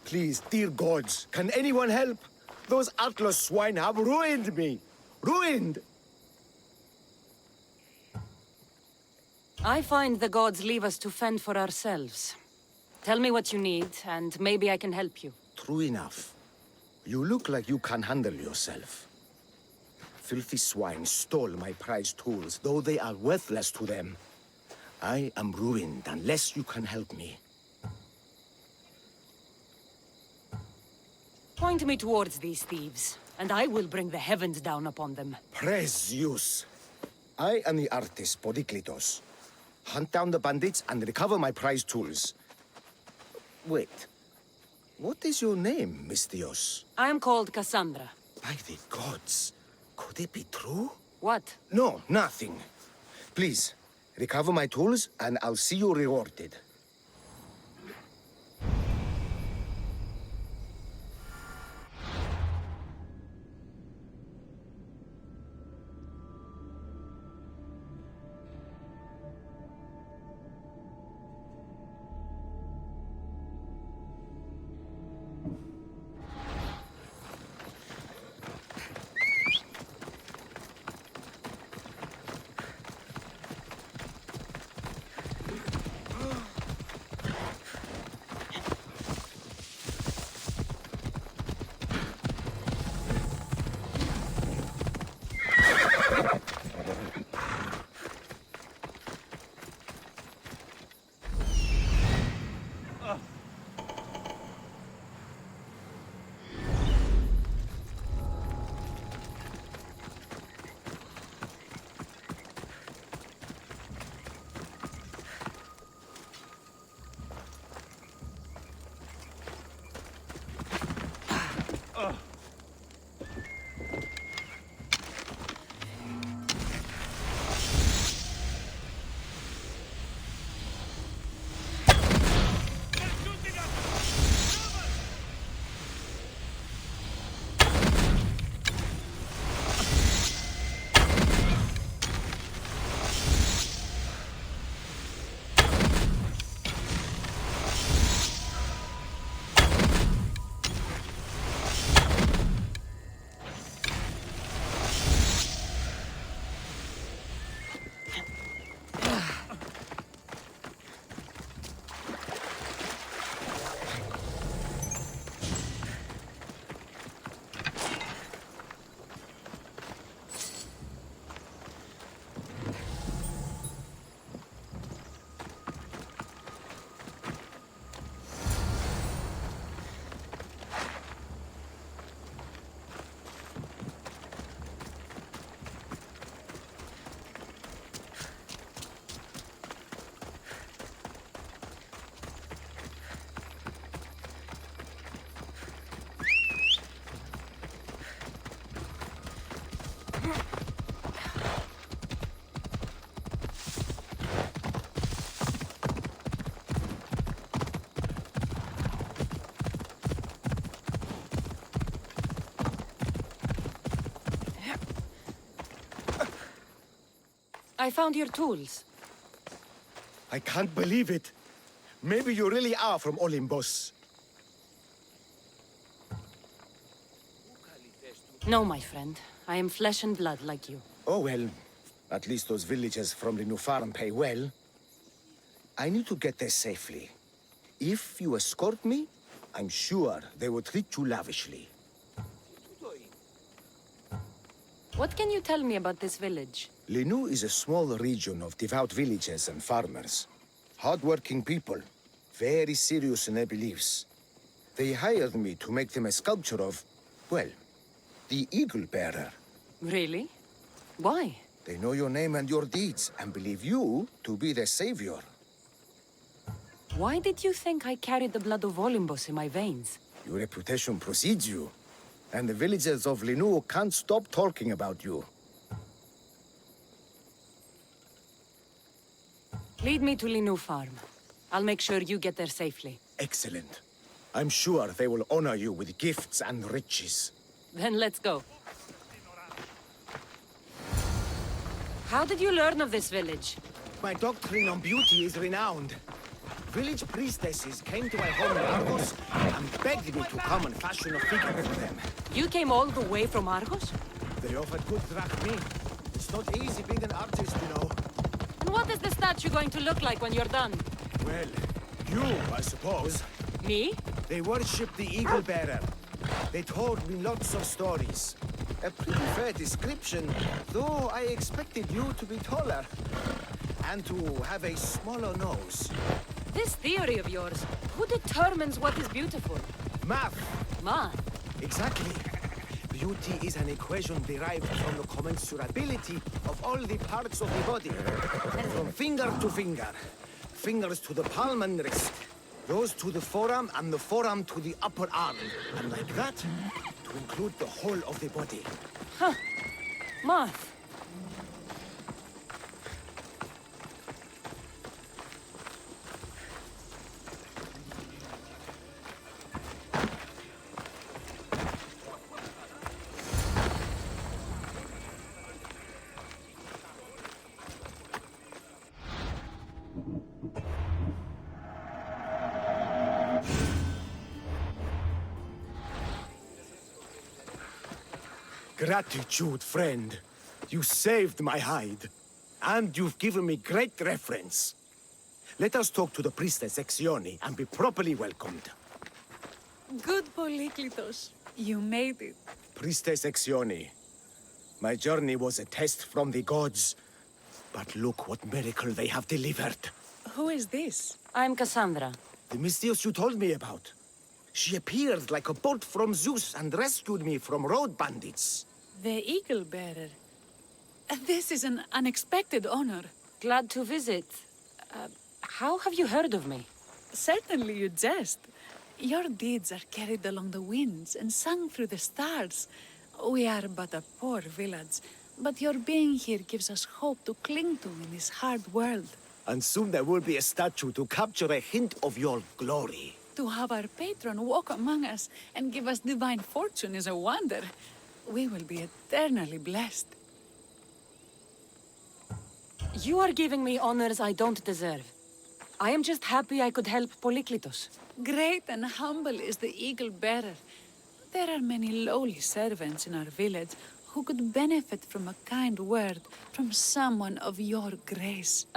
Please, dear gods, can anyone help? Those Atlas swine have ruined me! Ruined! I find the gods leave us to fend for ourselves. Tell me what you need, and maybe I can help you. True enough. You look like you can handle yourself. Filthy swine stole my prized tools, though they are worthless to them. I am ruined unless you can help me. Point me towards these thieves, and I will bring the heavens down upon them. Praise Zeus! I am the artist Podiklitos. Hunt down the bandits and recover my prized tools. Wait. What is your name, Miss Theos? I am called Cassandra. By the gods. Could it be true? What? No, nothing. Please, recover my tools and I'll see you rewarded. I found your tools. I can't believe it. Maybe you really are from Olympus. No, my friend. I am flesh and blood like you. Oh well, at least those villagers from the new farm pay well. I need to get there safely. If you escort me, I'm sure they will treat you lavishly. What can you tell me about this village? Linu is a small region of devout villagers and farmers. Hard-working people, very serious in their beliefs. They hired me to make them a sculpture of, well, the Eagle Bearer. Really? Why? They know your name and your deeds, and believe you to be their savior. Why did you think I carried the blood of Olympus in my veins? Your reputation precedes you, and the villagers of Linu can't stop talking about you. Lead me to Linu Farm. I'll make sure you get there safely. Excellent. I'm sure they will honor you with gifts and riches. Then let's go. How did you learn of this village? My doctrine on beauty is renowned. Village priestesses came to my home in Argos and begged me to come and fashion a figure for them. You came all the way from Argos? They offered good drachmae. It's not easy being an artist, you know. And what is the statue going to look like when you're done? Well, you, I suppose. Me? They worshipped the Eagle Bearer. They told me lots of stories. A pretty fair description, though I expected you to be taller. And to have a smaller nose. This theory of yours, who determines what is beautiful? Math! Math? Exactly. Beauty is an equation derived from the commensurability of all the parts of the body. From finger to finger. Fingers to the palm and wrist. Those to the forearm and the forearm to the upper arm. And like that, to include the whole of the body. Huh. Math. Gratitude, friend. You saved my hide. And you've given me great reference. Let us talk to the priestess Exioni and be properly welcomed. Good Polyklitos. You made it. Priestess Exioni, my journey was a test from the gods. But look what miracle they have delivered. Who is this? I'm Cassandra. The Mystios you told me about. She appeared like a bolt from Zeus and rescued me from road bandits. The Eagle Bearer. This is an unexpected honor. Glad to visit. How have you heard of me? Certainly you jest. Your deeds are carried along the winds and sung through the stars. We are but a poor village, but your being here gives us hope to cling to in this hard world. And soon there will be a statue to capture a hint of your glory. To have our patron walk among us and give us divine fortune is a wonder. We will be eternally blessed. You are giving me honors I don't deserve. I am just happy I could help Polyklitos. Great and humble is the Eagle Bearer. There are many lowly servants in our village who could benefit from a kind word from someone of your grace.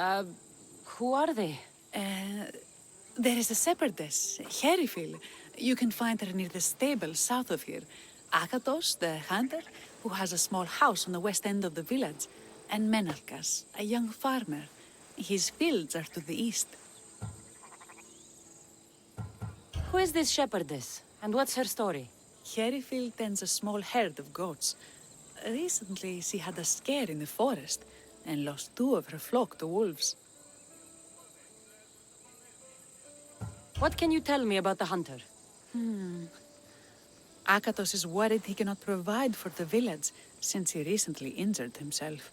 Who are they? There is a shepherdess, Herifil. You can find her near the stable south of here. Akatos, the hunter, who has a small house on the west end of the village. And Menalkas, a young farmer. His fields are to the east. Who is this shepherdess? And what's her story? Herifil tends a small herd of goats. Recently, she had a scare in the forest and lost 2 of her flock to wolves. What can you tell me about the hunter? Akatos is worried he cannot provide for the village since he recently injured himself.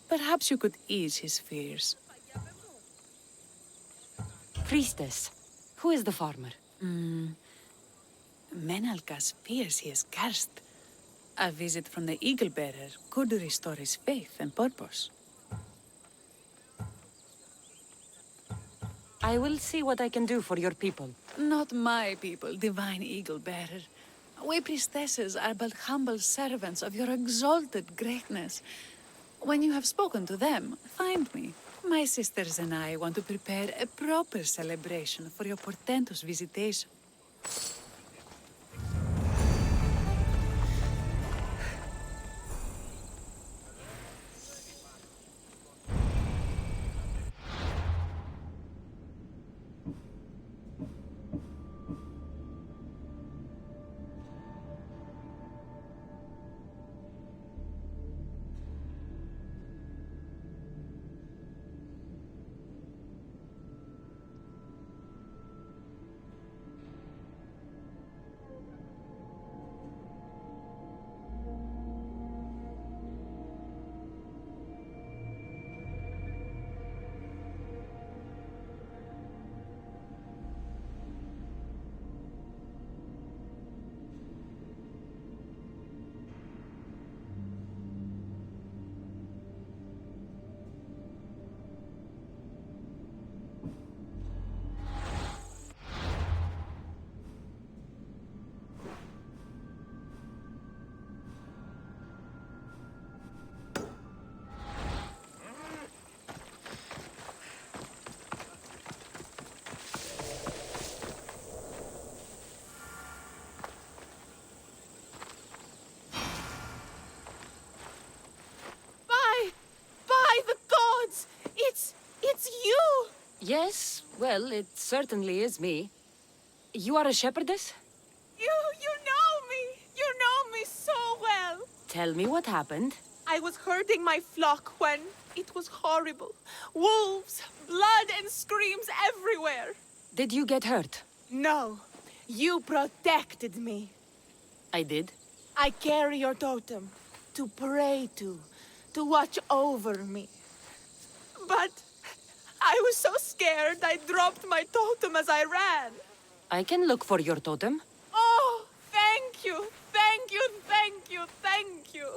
Perhaps you could ease his fears. Priestess. Who is the farmer? Menalkas fears he is cursed. A visit from the Eagle Bearer could restore his faith and purpose. I will see what I can do for your people. Not my people, divine Eagle Bearer. We priestesses are but humble servants of your exalted greatness. When you have spoken to them, find me. My sisters and I want to prepare a proper celebration for your portentous visitation. Yes, well, it certainly is me. You are a shepherdess? You know me! You know me so well! Tell me what happened. I was herding my flock when it was horrible. Wolves, blood and screams everywhere. Did you get hurt? No, you protected me. I did. I carry your totem to pray to watch over me. But I was so scared I dropped my totem as I ran. I can look for your totem. Oh, thank you, thank you, thank you, thank you.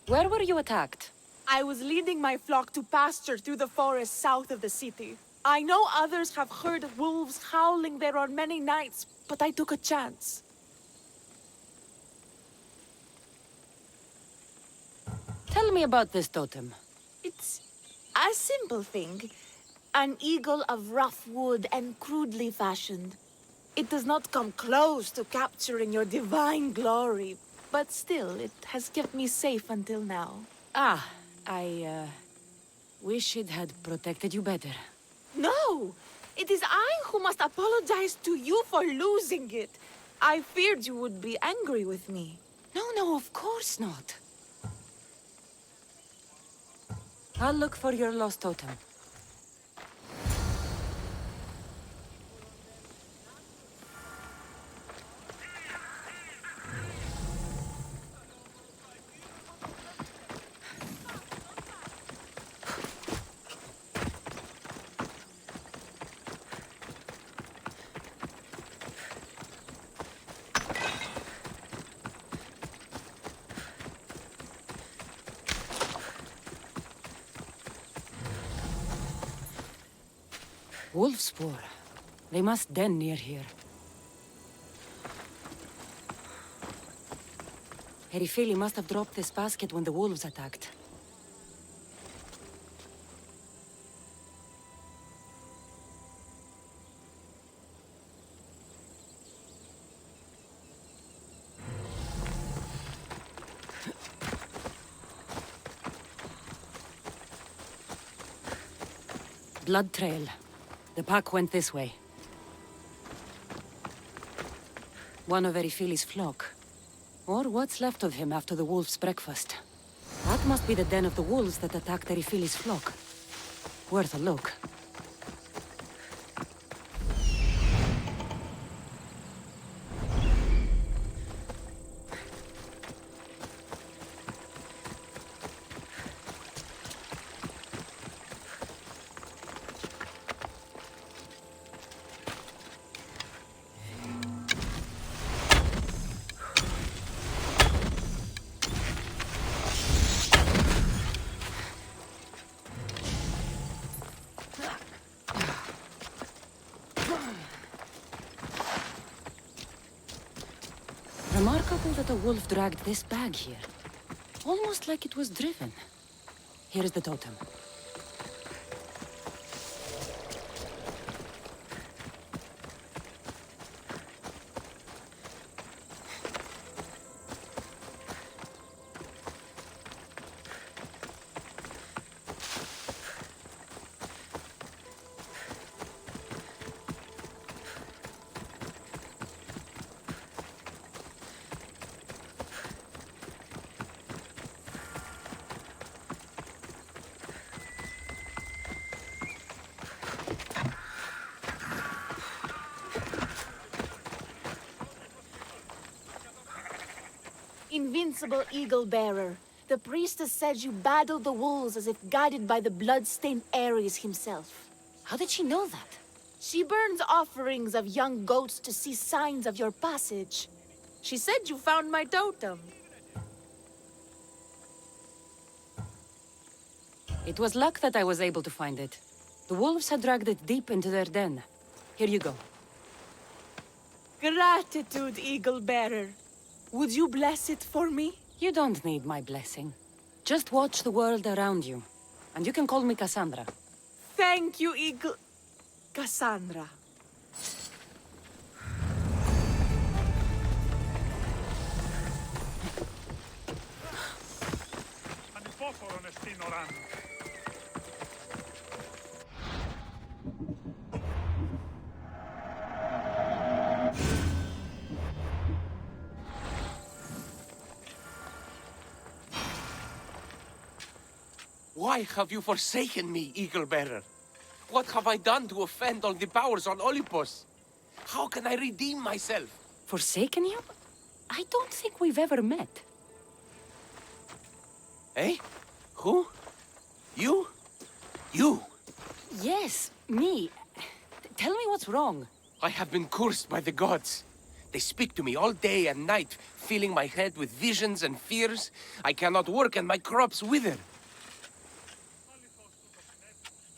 Where were you attacked? I was leading my flock to pasture through the forest south of the city. I know others have heard wolves howling there on many nights, but I took a chance. Tell me about this totem. It's a simple thing. An eagle of rough wood and crudely fashioned. It does not come close to capturing your divine glory, but still, it has kept me safe until now. Ah, I wish it had protected you better. No! It is I who must apologize to you for losing it. I feared you would be angry with me. No, of course not. I'll look for your lost totem. Wolf spoor. They must den near here. Herifili must have dropped this basket when the wolves attacked. Blood trail. The pack went this way. One of Erifili's flock. Or what's left of him after the wolf's breakfast. That must be the den of the wolves that attacked Erifili's flock. Worth a look. Remarkable that a wolf dragged this bag here. Almost like it was driven. Here is the totem. Invincible Eagle Bearer, the priestess said you battled the wolves as if guided by the blood-stained Ares himself. How did she know that? She burns offerings of young goats to see signs of your passage. She said you found my totem. It was luck that I was able to find it. The wolves had dragged it deep into their den. Here you go. Gratitude, Eagle Bearer. Would you bless it for me? You don't need my blessing. Just watch the world around you. And you can call me Cassandra. Thank you, Eagle... Cassandra. Annipoforon est ignorant. Why have you forsaken me, Eagle-Bearer? What have I done to offend all the powers on Olympus? How can I redeem myself? Forsaken you? I don't think we've ever met. Eh? Who? You? You? Yes, me. Tell me what's wrong. I have been cursed by the gods. They speak to me all day and night, filling my head with visions and fears. I cannot work and my crops wither.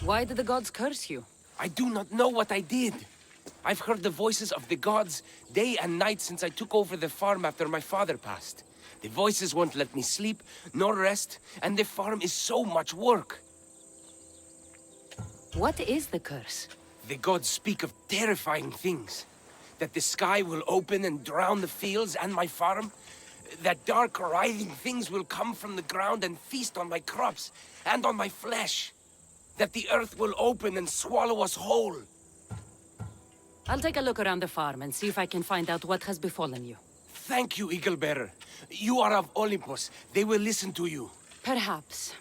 Why did the gods curse you? I do not know what I did. I've heard the voices of the gods day and night since I took over the farm after my father passed. The voices won't let me sleep, nor rest, and the farm is so much work. What is the curse? The gods speak of terrifying things. That the sky will open and drown the fields and my farm. That dark, writhing things will come from the ground and feast on my crops and on my flesh. That the earth will open and swallow us whole. I'll take a look around the farm and see if I can find out what has befallen you. Thank you, Eagle-Bearer. You are of Olympus. They will listen to you. Perhaps.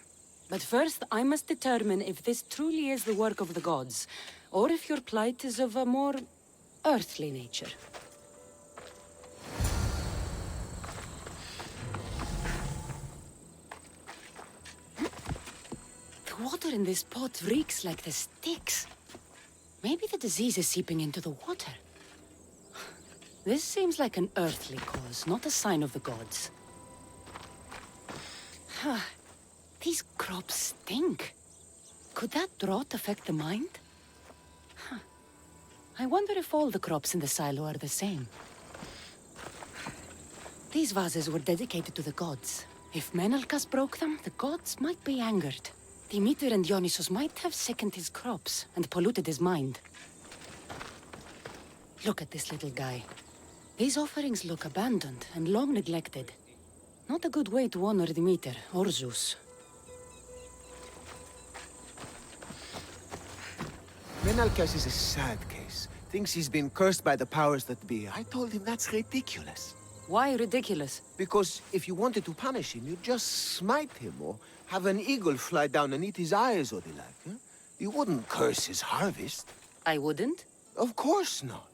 But first, I must determine if this truly is the work of the gods, or if your plight is of a more earthly nature. The water in this pot reeks like the Styx. Maybe the disease is seeping into the water. This seems like an earthly cause, not a sign of the gods. These crops stink. Could that drought affect the mind? I wonder if all the crops in the silo are the same. These vases were dedicated to the gods. If Menalcas broke them, the gods might be angered. Demeter and Dionysus might have sickened his crops and polluted his mind. Look at this little guy. These offerings look abandoned and long neglected. Not a good way to honor Demeter or Zeus. Menalcas is a sad case. Thinks he's been cursed by the powers that be. I told him that's ridiculous. Why ridiculous? Because if you wanted to punish him, you'd just smite him or have an eagle fly down and eat his eyes or the like. Huh? You wouldn't curse his harvest. I wouldn't? Of course not.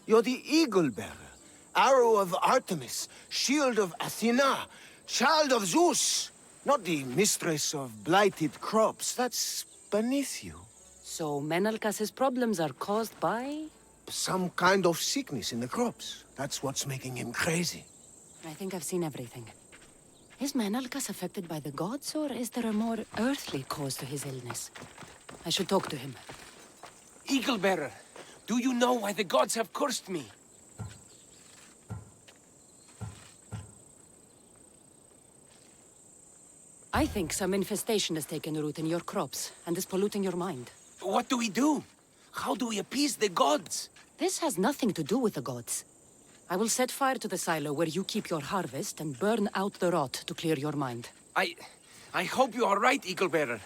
You're the eagle-bearer. Arrow of Artemis, shield of Athena, child of Zeus. Not the mistress of blighted crops. That's beneath you. So Menalcas' problems are caused by... Some kind of sickness in the crops. That's what's making him crazy. I think I've seen everything. Is Menalcas affected by the gods, or is there a more earthly cause to his illness? I should talk to him. Eagle-Bearer, do you know why the gods have cursed me? I think some infestation has taken root in your crops and is polluting your mind. What do we do? How do we appease the gods? This has nothing to do with the gods. I will set fire to the silo where you keep your harvest and burn out the rot to clear your mind. I hope you are right, Eagle-Bearer.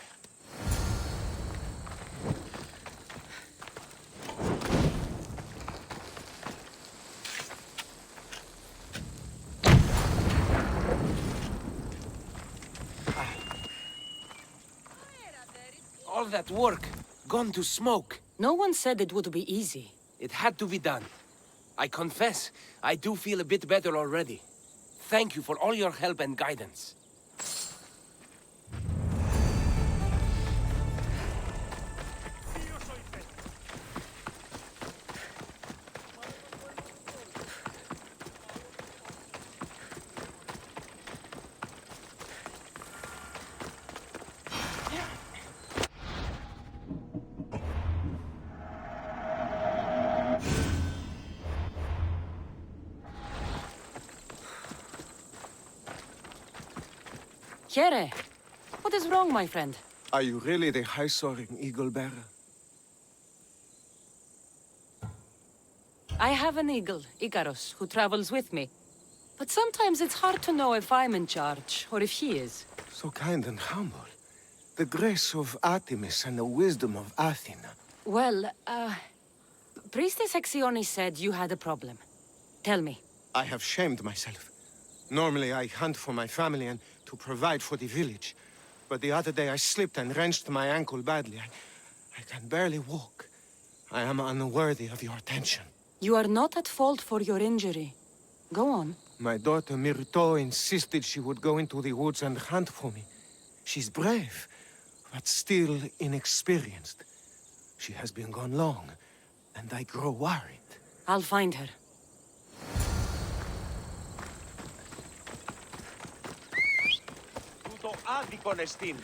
All that work, gone to smoke. No one said it would be easy. It had to be done. I confess, I do feel a bit better already. Thank you for all your help and guidance. Kere, what is wrong, my friend? Are you really the high-soaring eagle-bearer? I have an eagle, Icarus, who travels with me. But sometimes it's hard to know if I'm in charge, or if he is. So kind and humble. The grace of Artemis and the wisdom of Athena. Well, Priestess Hexione said you had a problem. Tell me. I have shamed myself. Normally I hunt for my family and to provide for the village. but the other day I slipped and wrenched my ankle badly. I can barely walk. I am unworthy of your attention. You are not at fault for your injury. Go on. My daughter Myrto insisted she would go into the woods and hunt for me. She's brave, but still inexperienced. She has been gone long, and I grow worried. I'll find her. Τούτο άδικον εστίν.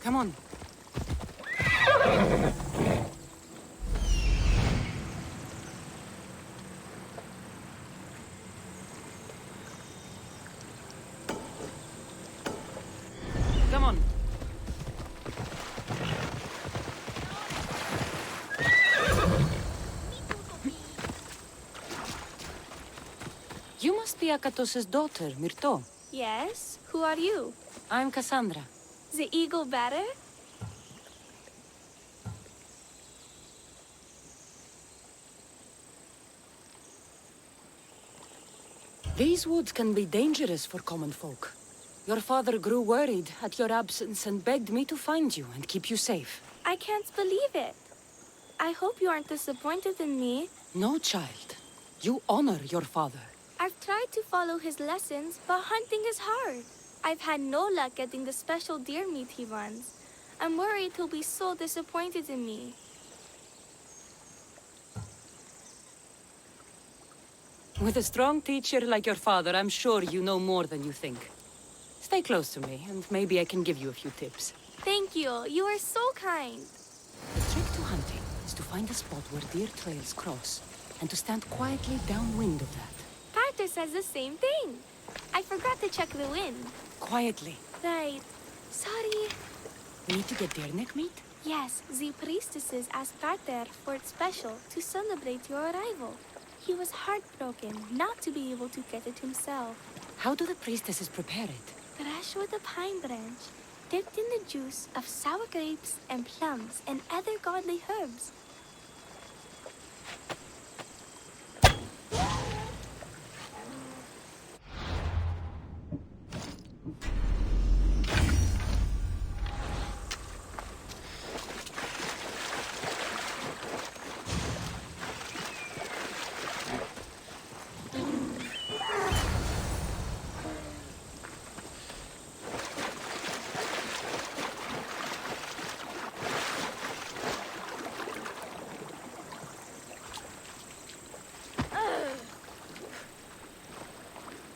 Come on. Come on. You must be Akatos's daughter, Myrto. Yes? Who are you? I'm Cassandra. The eagle better? These woods can be dangerous for common folk. Your father grew worried at your absence and begged me to find you and keep you safe. I can't believe it. I hope you aren't disappointed in me. No, child. You honor your father. I've tried to follow his lessons, but hunting is hard. I've had no luck getting the special deer meat he wants. I'm worried he'll be so disappointed in me. With a strong teacher like your father, I'm sure you know more than you think. Stay close to me, and maybe I can give you a few tips. Thank you. You are so kind. The trick to hunting is to find a spot where deer trails cross, and to stand quietly downwind of that. Carter says the same thing. I forgot to check the wind. Quietly. Right. Sorry. We need to get deer neck meat? Yes, the priestesses asked Carter for it special to celebrate your arrival. He was heartbroken not to be able to get it himself. How do the priestesses prepare it? Fresh with a pine branch, dipped in the juice of sour grapes and plums and other godly herbs.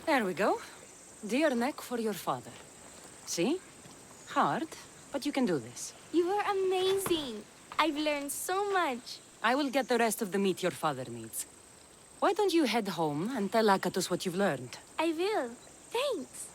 There we go. Deer neck for your father. See? Hard, but you can do this. You are amazing. I've learned so much. I will get the rest of the meat your father needs. Why don't you head home and tell Akatos what you've learned? I will. Thanks.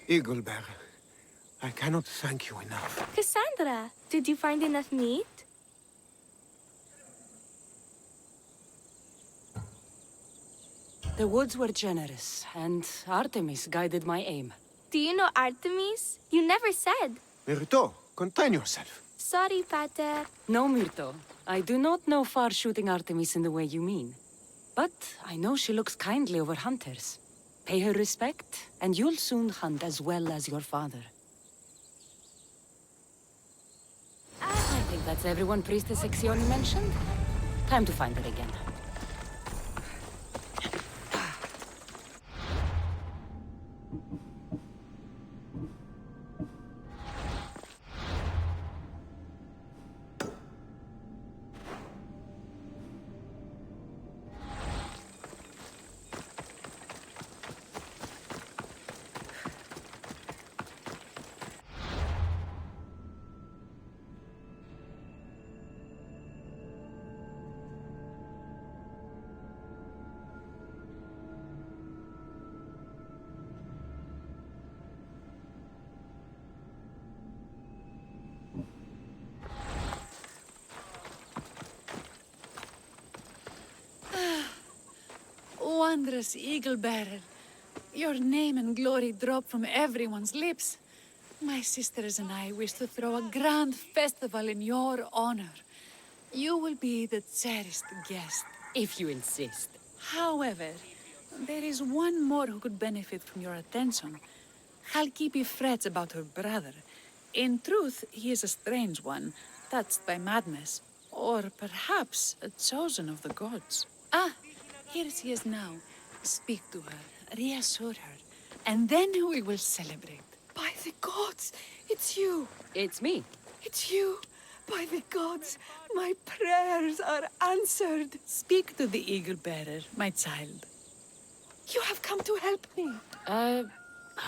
Eagle Bearer, I cannot thank you enough. Cassandra, did you find enough meat? The woods were generous, and Artemis guided my aim. Do you know Artemis? You never said. Myrto, contain yourself. Sorry, Pater. No, Myrto. I do not know far-shooting Artemis in the way you mean. But I know she looks kindly over hunters. Pay her respect, and you'll soon hunt as well as your father. I think that's everyone Priestess Exioni mentioned. Time to find her again. Wondrous Eagle Bearer. Your name and glory drop from everyone's lips. My sisters and I wish to throw a grand festival in your honor. You will be the cherished guest. If you insist. However, there is one more who could benefit from your attention. Halkipi frets about her brother. In truth, he is a strange one, touched by madness. Or perhaps a chosen of the gods. Ah, here she is now. Speak to her, reassure her, and then we will celebrate. By the gods, it's you. It's me. It's you. By the gods, my prayers are answered. Speak to the Eagle Bearer, my child. You have come to help me. I'll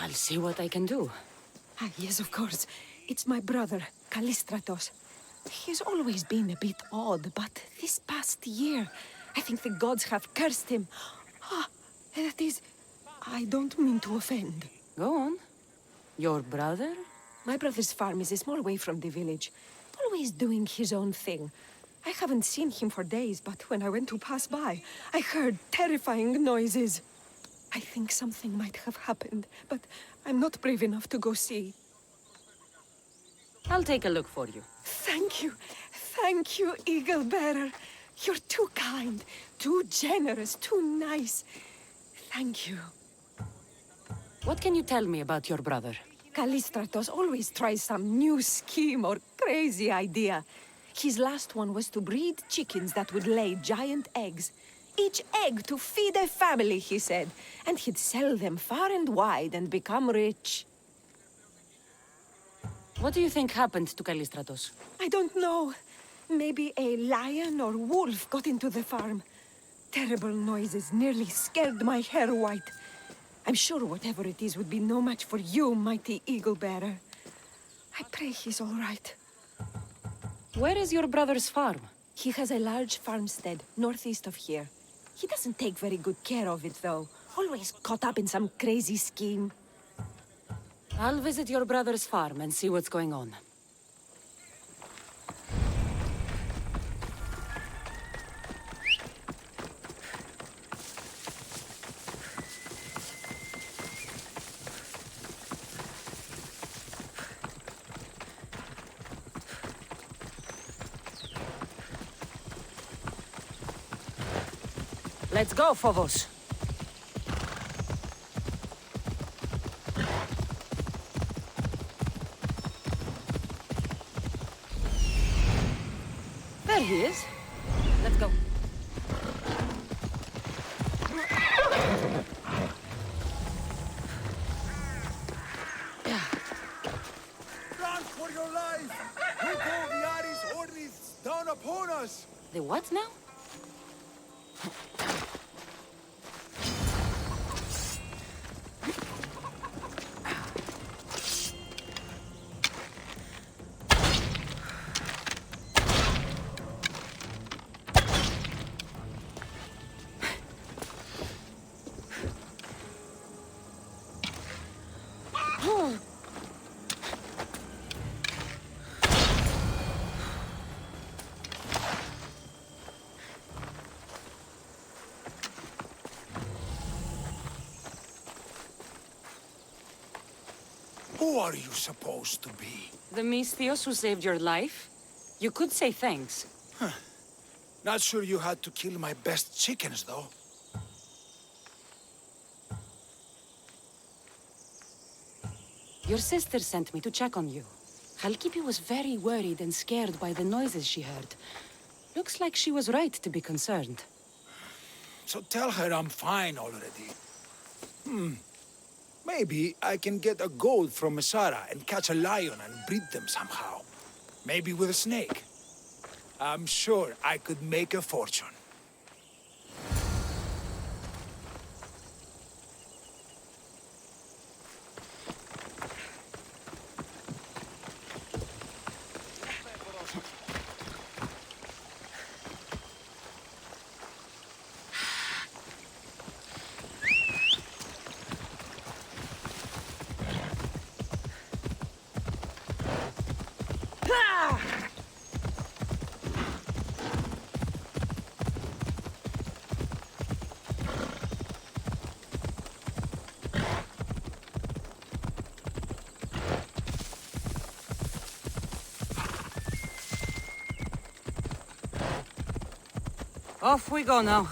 see what I can do. Ah, yes, of course. It's my brother, Callistratos. He's always been a bit odd, but this past year, I think the gods have cursed him. Ah, that is... I don't mean to offend. Go on. Your brother? My brother's farm is a small way from the village. Always doing his own thing. I haven't seen him for days, but when I went to pass by, I heard terrifying noises. I think something might have happened, but I'm not brave enough to go see. I'll take a look for you. Thank you. Thank you, Eagle Bearer. You're too kind, too generous, too nice. Thank you. What can you tell me about your brother? Callistratos always tries some new scheme or crazy idea. His last one was to breed chickens that would lay giant eggs. Each egg to feed a family, he said. And he'd sell them far and wide and become rich. What do you think happened to Callistratos? I don't know. Maybe a lion or wolf got into the farm. Terrible noises nearly scared my hair white. I'm sure whatever it is would be no match for you, mighty Eagle Bearer. I pray he's all right. Where is your brother's farm? He has a large farmstead northeast of here. He doesn't take very good care of it, though. Always caught up in some crazy scheme. I'll visit your brother's farm and see what's going on. Let's go, Phobos. There he is. Let's go. Run for your life! Hugo Viaris Ordis down upon us! The what now? Who are you supposed to be? The Misthios who saved your life? You could say thanks. Not sure you had to kill my best chickens, though. Your sister sent me to check on you. Halkipi was very worried and scared by the noises she heard. Looks like she was right to be concerned. So tell her I'm fine already. Maybe I can get a gold from Mesara and catch a lion and breed them somehow. Maybe with a snake. I'm sure I could make a fortune. Off we go now.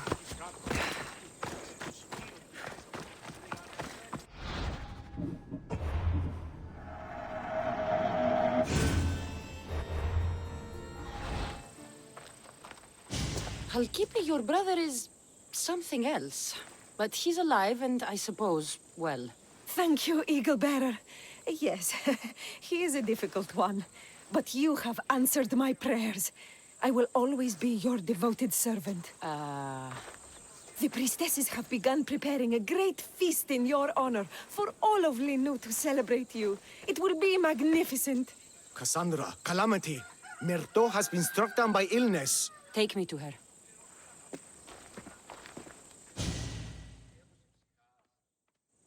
Halkipi, your brother is something else. But he's alive and I suppose, well. Thank you, Eagle Bearer. Yes, he is a difficult one. But you have answered my prayers. I will always be your devoted servant. The priestesses have begun preparing a great feast in your honor for all of Linu to celebrate you. It will be magnificent. Cassandra, Calamity, Myrto has been struck down by illness. Take me to her.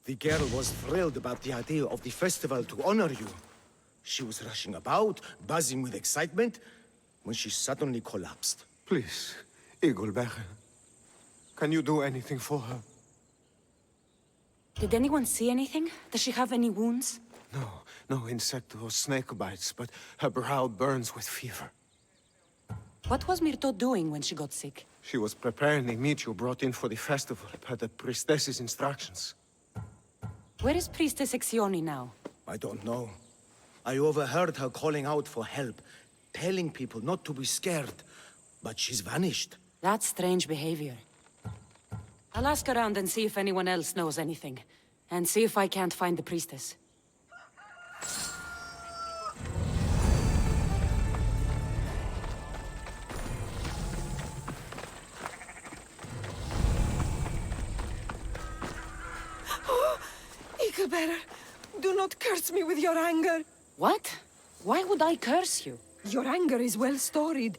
The girl was thrilled about the idea of the festival to honor you. She was rushing about, buzzing with excitement, when she suddenly collapsed. Please, Eagle Bearer. Can you do anything for her? Did anyone see anything? Does she have any wounds? No insect or snake bites, but her brow burns with fever. What was Myrto doing when she got sick? She was preparing the meat you brought in for the festival, per the priestess's instructions. Where is Priestess Exioni now? I don't know. I overheard her calling out for help, telling people not to be scared, but she's vanished. That's strange behavior. I'll ask around and see if anyone else knows anything. And see if I can't find the priestess. Eagle Bearer, do not curse me with your anger. What? Why would I curse you? Your anger is well storied.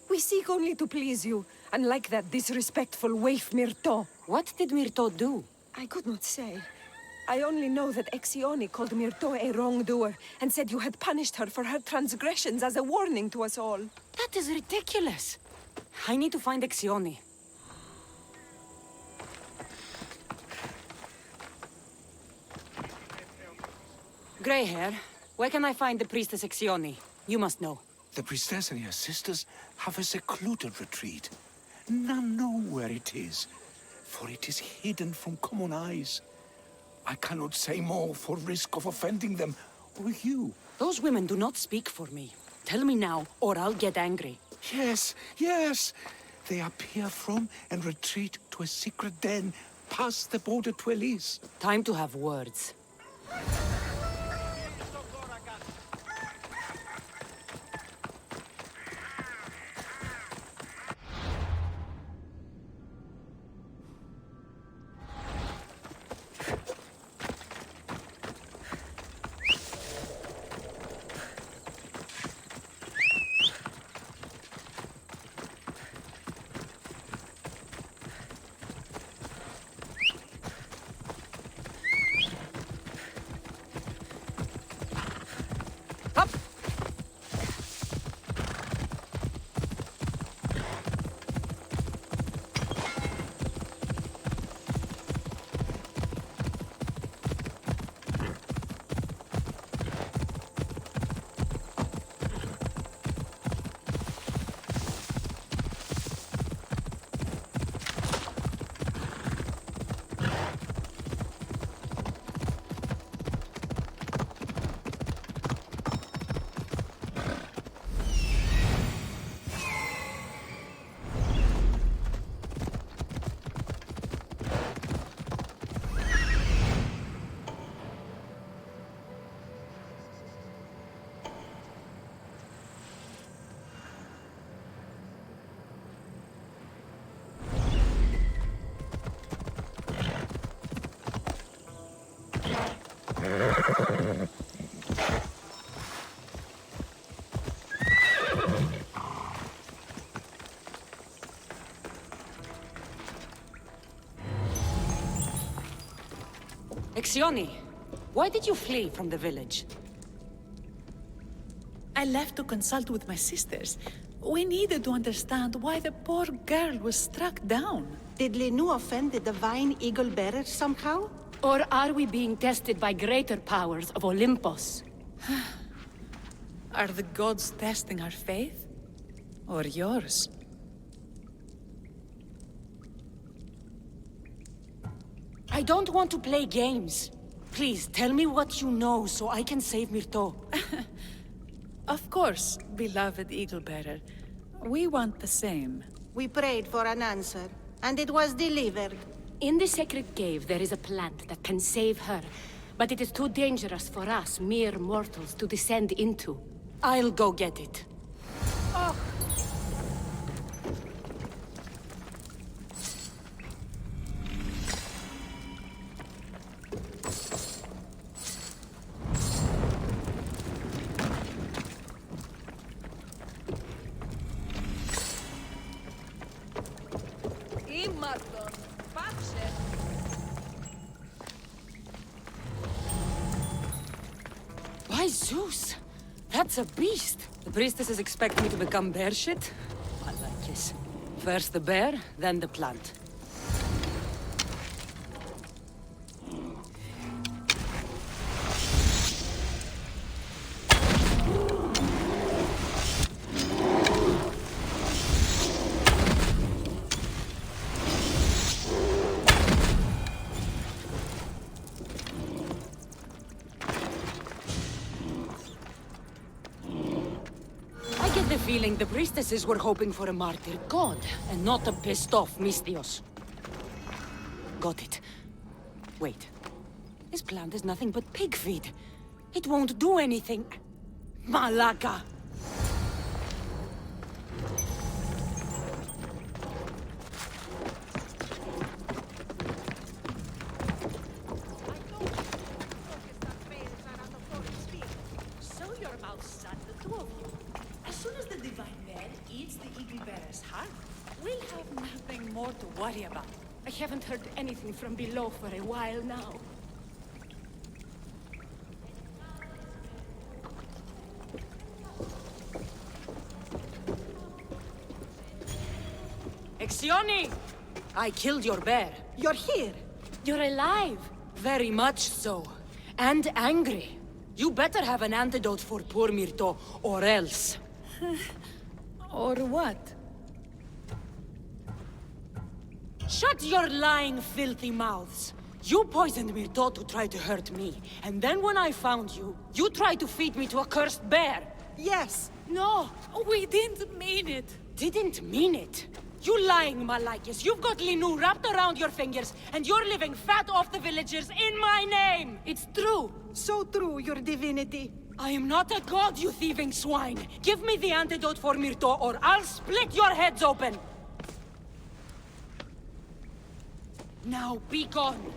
We seek only to please you, unlike that disrespectful waif Myrto. What did Myrto do? I could not say. I only know that Exioni called Myrto a wrongdoer and said you had punished her for her transgressions as a warning to us all. That is ridiculous. I need to find Exioni. Grey hair, where can I find the priestess Exioni? You must know. The priestess and her sisters have a secluded retreat. None know where it is, for it is hidden from common eyes. I cannot say more for risk of offending them or you. Those women do not speak for me. Tell me now, or I'll get angry. Yes. They appear from and retreat to a secret den past the border to Elise. Time to have words. Exioni, why did you flee from the village? I left to consult with my sisters. We needed to understand why the poor girl was struck down. Did Lenu offend the divine eagle bearer somehow? Or are we being tested by greater powers of Olympus? Are the gods testing our faith? Or yours? I don't want to play games. Please, tell me what you know so I can save Myrto. Of course, beloved eagle bearer. We want the same. We prayed for an answer, and it was delivered. In the sacred cave, there is a plant that can save her, but it is too dangerous for us, mere mortals, to descend into. I'll go get it. By Zeus! That's a beast! The priestesses expect me to become bear shit? I like this. First the bear, then the plant. Feeling the priestesses were hoping for a martyr god, and not a pissed-off Mystios. Got it. Wait. This plant is nothing but pig feed. It won't do anything. Malaka! Worry about. I haven't heard anything from below for a while now. Exioni! I killed your bear. You're here. You're alive! Very much so. And angry. You better have an antidote for poor Myrto, or else. Or what? Shut your lying, filthy mouths! You poisoned Myrto to try to hurt me, and then when I found you, you tried to feed me to a cursed bear! Yes. No! We didn't mean it! Didn't mean it! You lying Malakis! You've got Linu wrapped around your fingers, and you're living fat off the villagers in my name! It's true! So true, your divinity. I am not a god, you thieving swine! Give me the antidote for Myrto, or I'll split your heads open! Now be gone!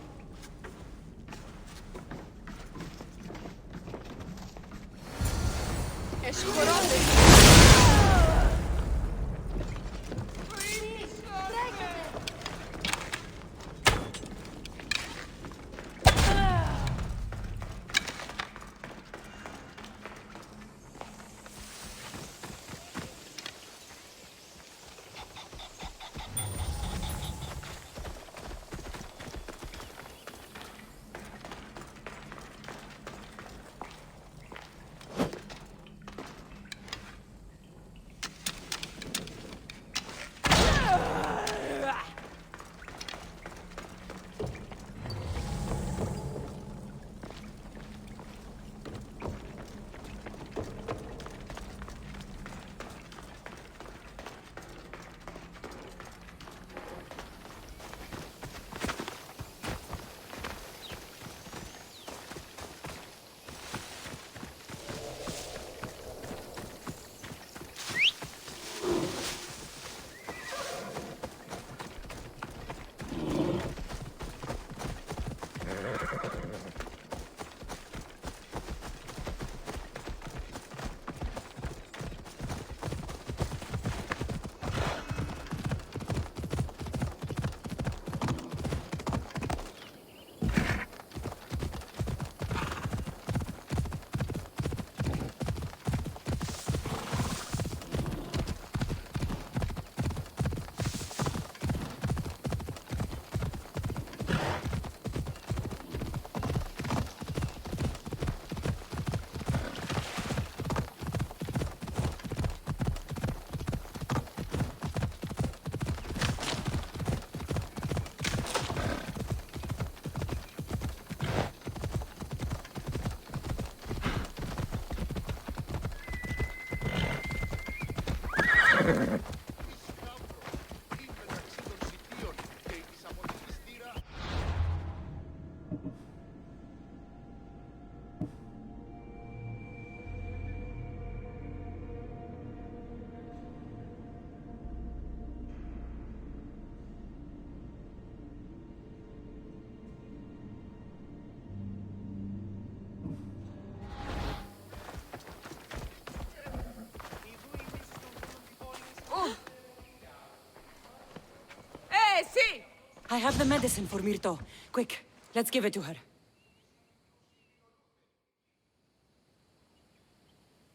I have the medicine for Myrto. Quick, let's give it to her.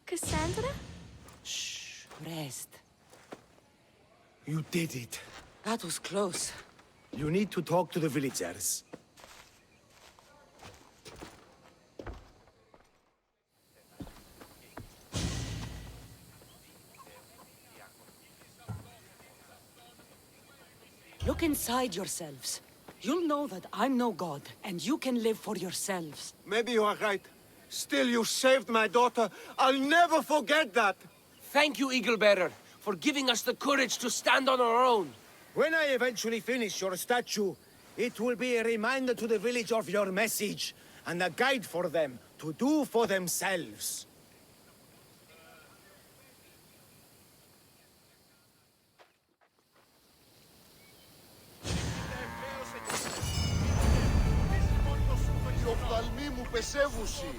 Cassandra? Shh, rest. You did it. That was close. You need to talk to the villagers. Look inside yourselves. You'll know that I'm no god, and you can live for yourselves. Maybe you are right. Still, you saved my daughter. I'll never forget that. Thank you, Eagle Bearer, for giving us the courage to stand on our own. When I eventually finish your statue, it will be a reminder to the village of your message, and a guide for them to do for themselves. Οι οφθαλμοί μου πεσεύουσι.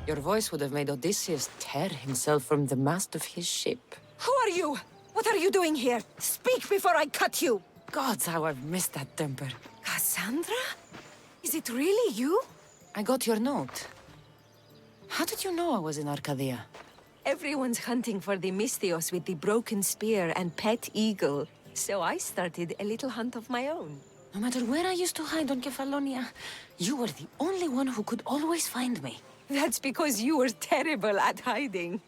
Your voice would have made Odysseus tear himself from the mast of his ship. Who are you? What are you doing here? Speak before I cut you! Gods, how I've missed that temper. Cassandra? Is it really you? I got your note. How did you know I was in Arcadia? Everyone's hunting for the Misthios with the broken spear and pet eagle. So I started a little hunt of my own. No matter where I used to hide on Kefalonia, you were the only one who could always find me. That's because you were terrible at hiding.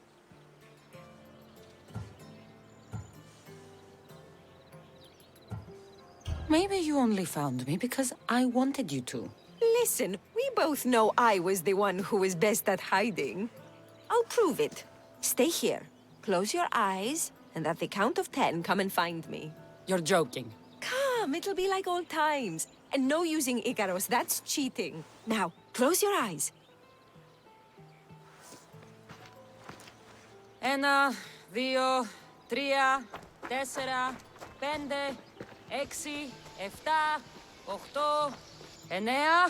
Maybe you only found me because I wanted you to. Listen, we both know I was the one who was best at hiding. I'll prove it. Stay here, close your eyes, and at the count of 10, come and find me. You're joking. Come, it'll be like old times. And no using Icaros, that's cheating. Now, close your eyes. Ένα, δύο, τρία, τέσσερα, πέντε, έξι, εφτά, οχτώ, εννέα,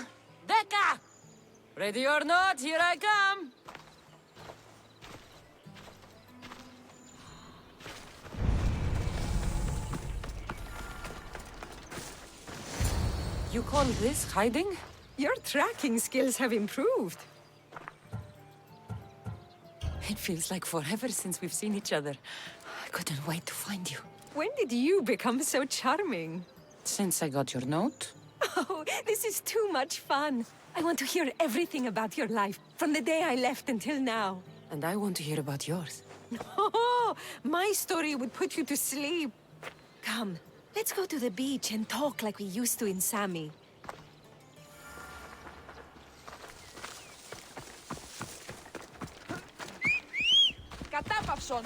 δέκα! Ready or not, here I come! You call this hiding? Your tracking skills have improved. It feels like forever since we've seen each other. I couldn't wait to find you. When did you become so charming? Since I got your note. Oh, this is too much fun. I want to hear everything about your life, from the day I left until now. And I want to hear about yours. Oh, my story would put you to sleep. Come, let's go to the beach and talk like we used to in Sami. Κατάπαυσον!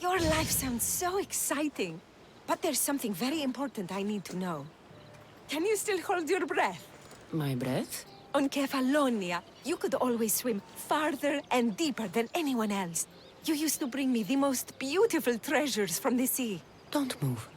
Your life sounds so exciting. But there's something very important I need to know. Can you still hold your breath? My breath? On Kefalonia, you could always swim farther and deeper than anyone else. You used to bring me the most beautiful treasures from the sea. Don't move.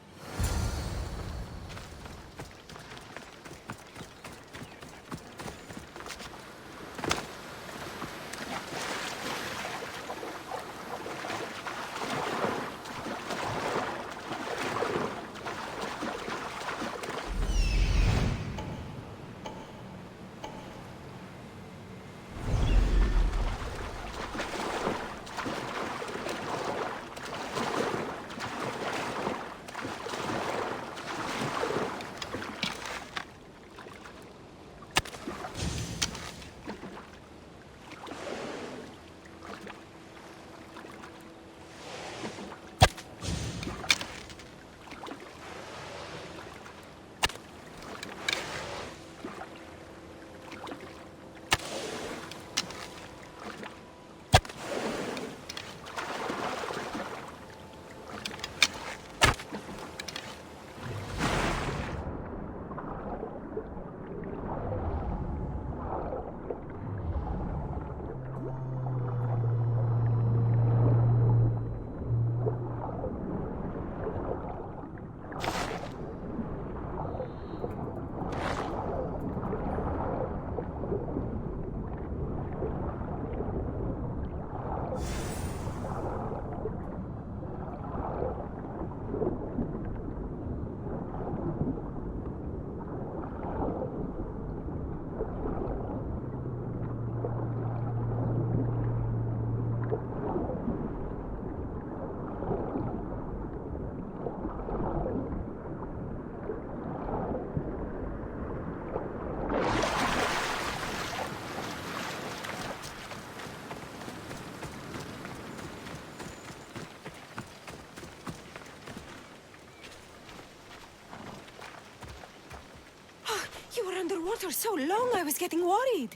underwater so long, I was getting worried.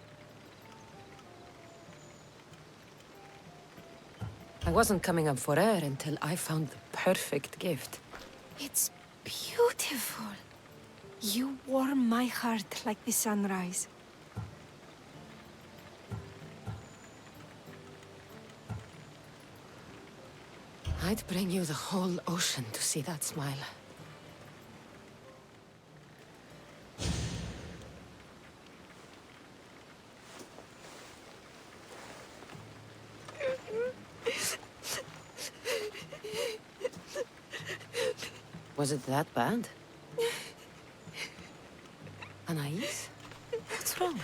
I wasn't coming up for air until I found the perfect gift. It's beautiful. You warm my heart like the sunrise. I'd bring you the whole ocean to see that smile. Was it that bad? Anais? What's wrong?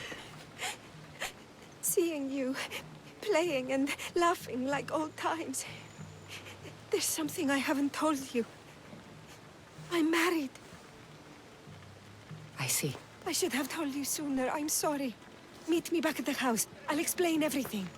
Seeing you playing and laughing like old times. There's something I haven't told you. I'm married. I see. I should have told you sooner. I'm sorry. Meet me back at the house. I'll explain everything.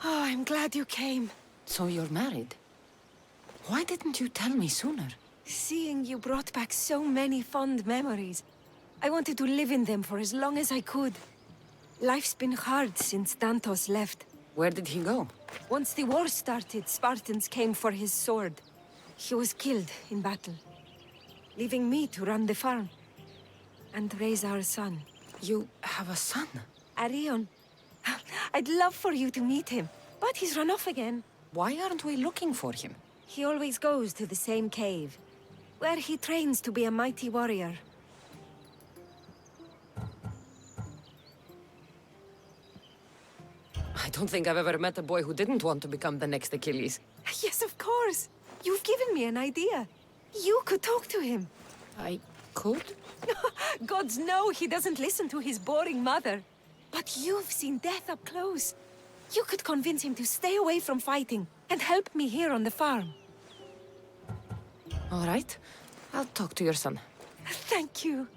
Oh, I'm glad you came. So you're married? Why didn't you tell me sooner? Seeing you brought back so many fond memories. I wanted to live in them for as long as I could. Life's been hard since Dantos left. Where did he go? Once the war started, Spartans came for his sword. He was killed in battle, leaving me to run the farm and raise our son. You have a son? Arion. I'd love for you to meet him, but he's run off again. Why aren't we looking for him? He always goes to the same cave, where he trains to be a mighty warrior. I don't think I've ever met a boy who didn't want to become the next Achilles. Yes, of course. You've given me an idea. You could talk to him. I could? Gods know he doesn't listen to his boring mother. But you've seen death up close. You could convince him to stay away from fighting and help me here on the farm. All right. I'll talk to your son. Thank you.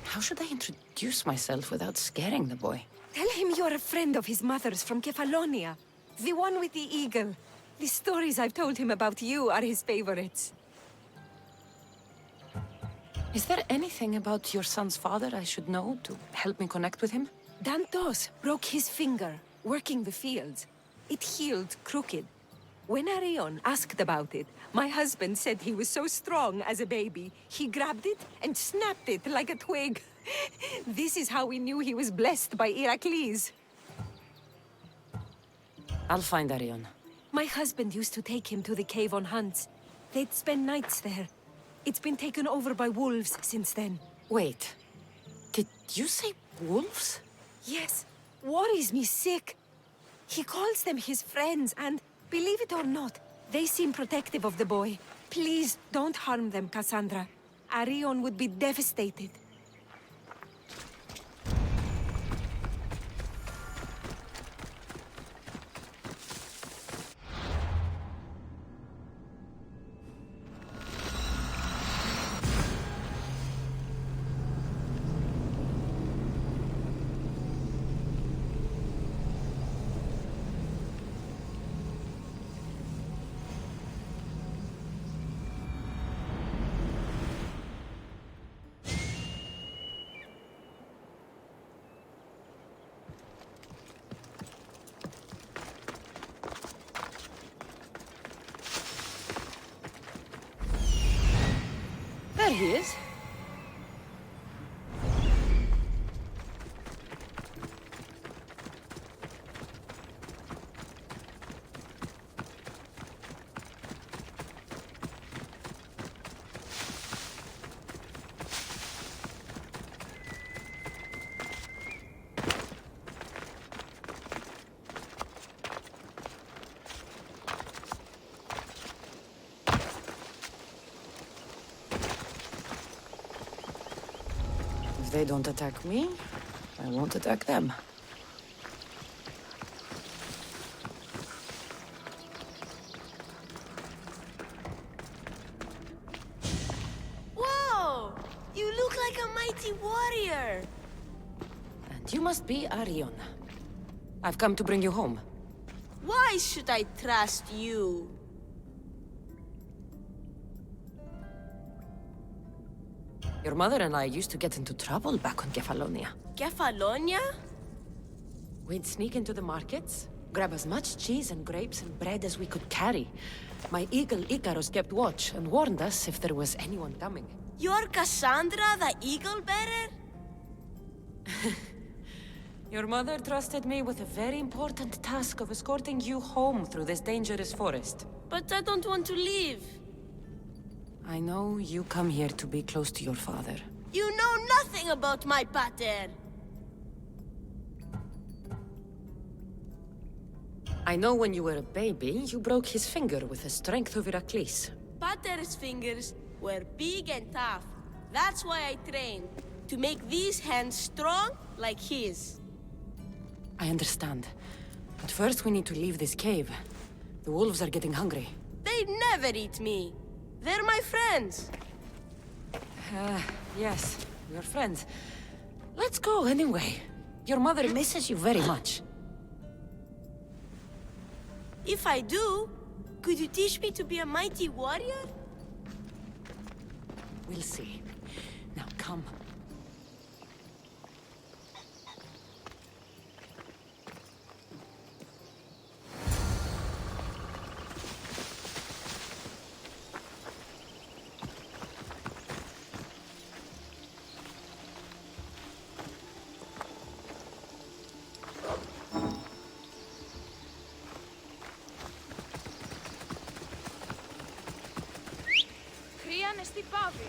How should I introduce myself without scaring the boy? Tell him you're a friend of his mother's from Kefalonia. The one with the eagle. The stories I've told him about you are his favorites. Is there anything about your son's father I should know to help me connect with him? Dantos broke his finger, working the fields. It healed crooked. When Arion asked about it, my husband said he was so strong as a baby, he grabbed it and snapped it like a twig. This is how we knew he was blessed by Heracles. I'll find Arion. My husband used to take him to the cave on hunts. They'd spend nights there. It's been taken over by wolves since then. Wait. Did you say wolves? Yes. Worries me sick. He calls them his friends and, believe it or not, they seem protective of the boy. Please don't harm them, Cassandra. Arion would be devastated. There he is. If they don't attack me, I won't attack them. Whoa! You look like a mighty warrior! And you must be Arion. I've come to bring you home. Why should I trust you? Your mother and I used to get into trouble back on Kefalonia. Kefalonia? We'd sneak into the markets, grab as much cheese and grapes and bread as we could carry. My eagle Icarus kept watch and warned us if there was anyone coming. You're Cassandra, the eagle bearer? Your mother trusted me with a very important task of escorting you home through this dangerous forest. But I don't want to leave. I know you come here to be close to your father. You know nothing about my pater. I know when you were a baby, you broke his finger with the strength of Heracles. Pater's fingers were big and tough. That's why I trained. To make these hands strong like his. I understand. But first we need to leave this cave. The wolves are getting hungry. They never eat me. They're my friends. Yes, your friends. Let's go anyway. Your mother misses you very much. If I do, could you teach me to be a mighty warrior? We'll see. Now come. Χρειάνε στη πάβη.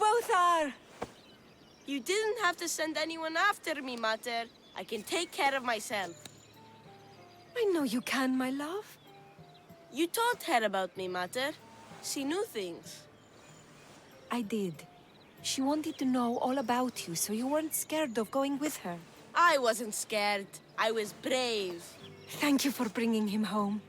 both are! You didn't have to send anyone after me, Mater. I can take care of myself. I know you can, my love. You told her about me, Mater. She knew things. I did. She wanted to know all about you, so you weren't scared of going with her. I wasn't scared. I was brave. Thank you for bringing him home.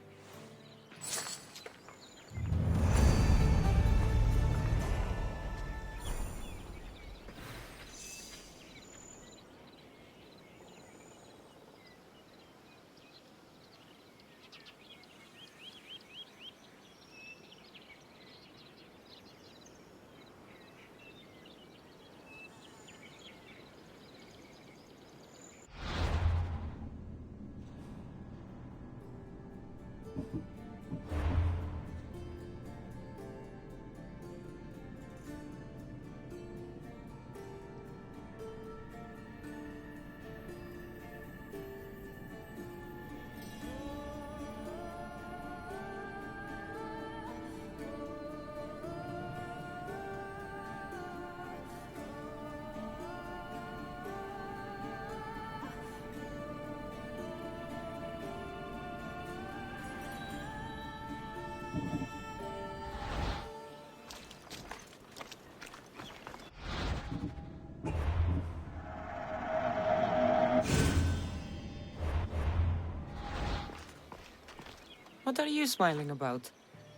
What are you smiling about?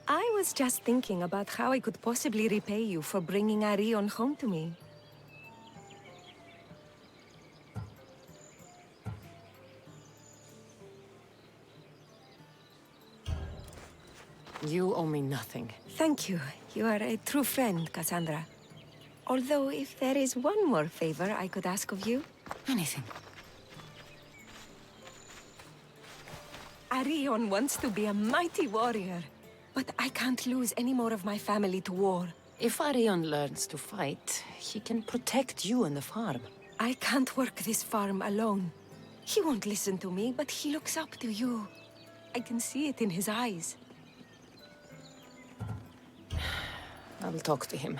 I was just thinking about how I could possibly repay you for bringing Arion home to me. You owe me nothing. Thank you. You are a true friend, Cassandra. Although, if there is one more favor I could ask of you... Anything. Arion wants to be a mighty warrior. But I can't lose any more of my family to war. If Arion learns to fight, he can protect you and the farm. I can't work this farm alone. He won't listen to me, but he looks up to you. I can see it in his eyes. I'll talk to him.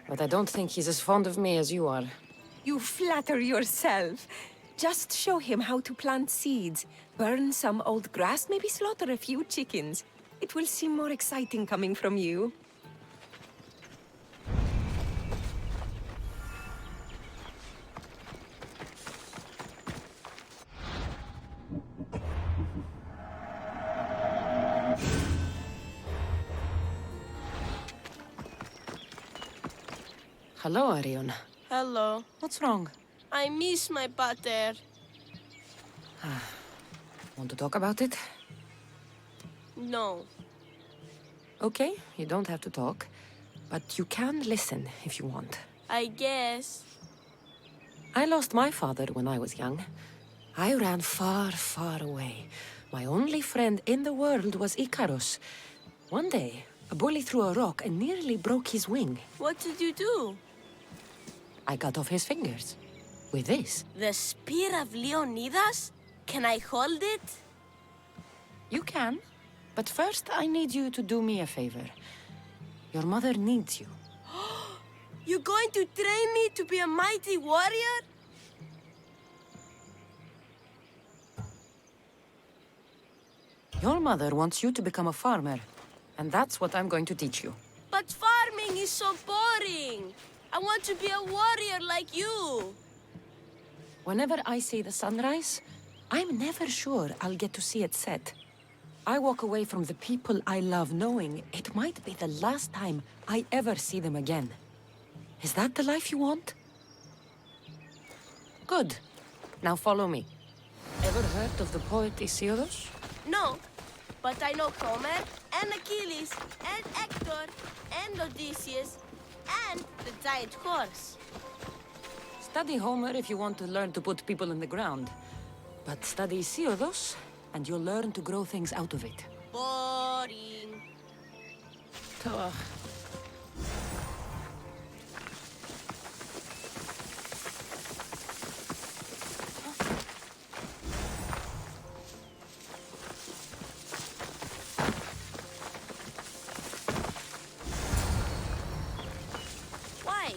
But I don't think he's as fond of me as you are. You flatter yourself. Just show him how to plant seeds. Burn some old grass, maybe slaughter a few chickens. It will seem more exciting coming from you. Hello, Arion. Hello. What's wrong? I miss my pater. Want to talk about it? No. Okay, you don't have to talk. But you can listen if you want. I guess. I lost my father when I was young. I ran far, far away. My only friend in the world was Icarus. One day, a bully threw a rock and nearly broke his wing. What did you do? I cut off his fingers. With this. The spear of Leonidas? Can I hold it? You can. But first, I need you to do me a favor. Your mother needs you. You're going to train me to be a mighty warrior? Your mother wants you to become a farmer. And that's what I'm going to teach you. But farming is so boring. I want to be a warrior like you. Whenever I see the sunrise, I'm never sure I'll get to see it set. I walk away from the people I love knowing it might be the last time I ever see them again. Is that the life you want? Good. Now follow me. Ever heard of the poet Hesiodus? No, but I know Homer, and Achilles, and Hector, and Odysseus, and the giant horse. Study Homer if you want to learn to put people in the ground. But study Hesiodus, and you'll learn to grow things out of it. Boring. Why?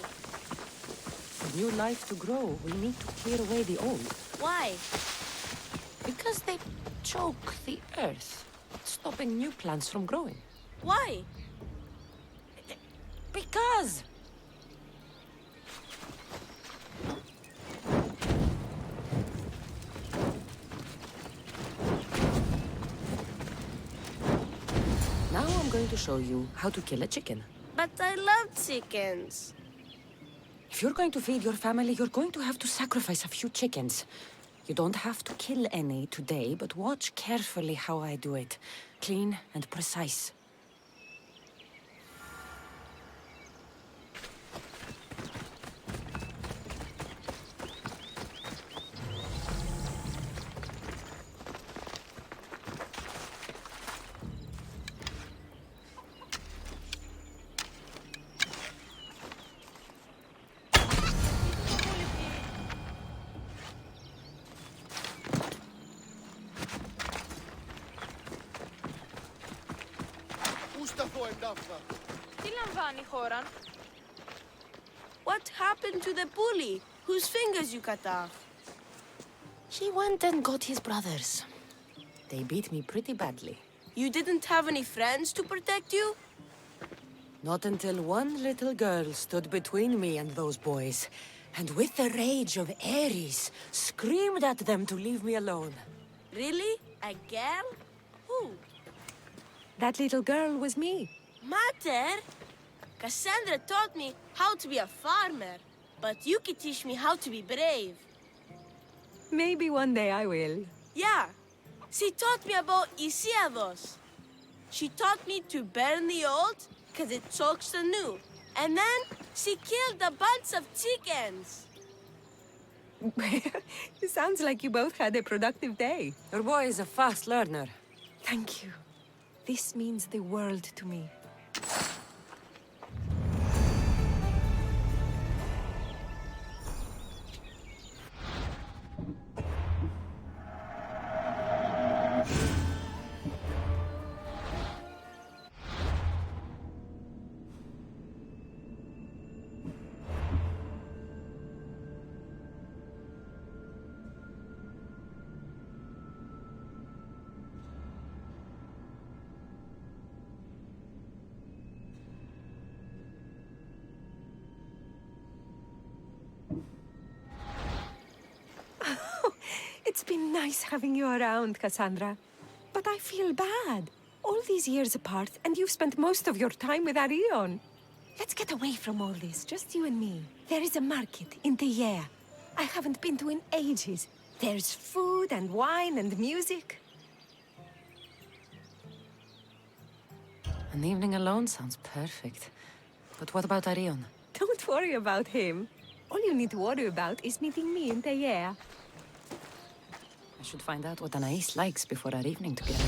new life to grow, we need to clear away the old. Why? Because they choke the earth, stopping new plants from growing. Why? Because! Now I'm going to show you how to kill a chicken. But I love chickens. If you're going to feed your family, you're going to have to sacrifice a few chickens. You don't have to kill any today, but watch carefully how I do it. Clean and precise. Τι λαμβάνει η χώρα? What happened to the bully whose fingers you cut off? He went and got his brothers. They beat me pretty badly. You didn't have any friends to protect you? Not until one little girl stood between me and those boys, and with the rage of Ares, screamed at them to leave me alone. Really? A girl? Who? That little girl was me. Mater? Cassandra taught me how to be a farmer, but you could teach me how to be brave. Maybe one day I will. Yeah, she taught me about Isiados. She taught me to burn the old, because it chokes the new. And then she killed a bunch of chickens. It sounds like you both had a productive day. Your boy is a fast learner. Thank you. This means the world to me. It's been nice having you around, Cassandra. But I feel bad. All these years apart, and you've spent most of your time with Arion. Let's get away from all this, just you and me. There is a market in the year I haven't been to in ages. There's food and wine and music. An evening alone sounds perfect. But what about Arion? Don't worry about him. All you need to worry about is meeting me in the year. I should find out what Anais likes before our evening together.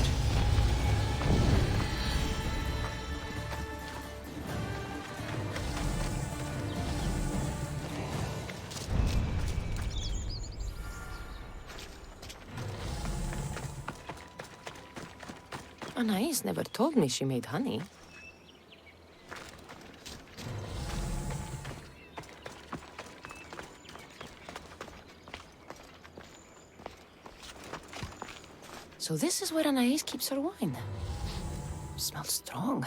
Anais never told me she made honey. So this is where Anais keeps her wine. Smells strong.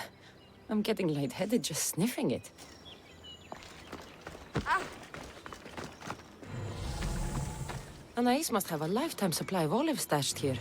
I'm getting lightheaded just sniffing it. Anais must have a lifetime supply of olives stashed here.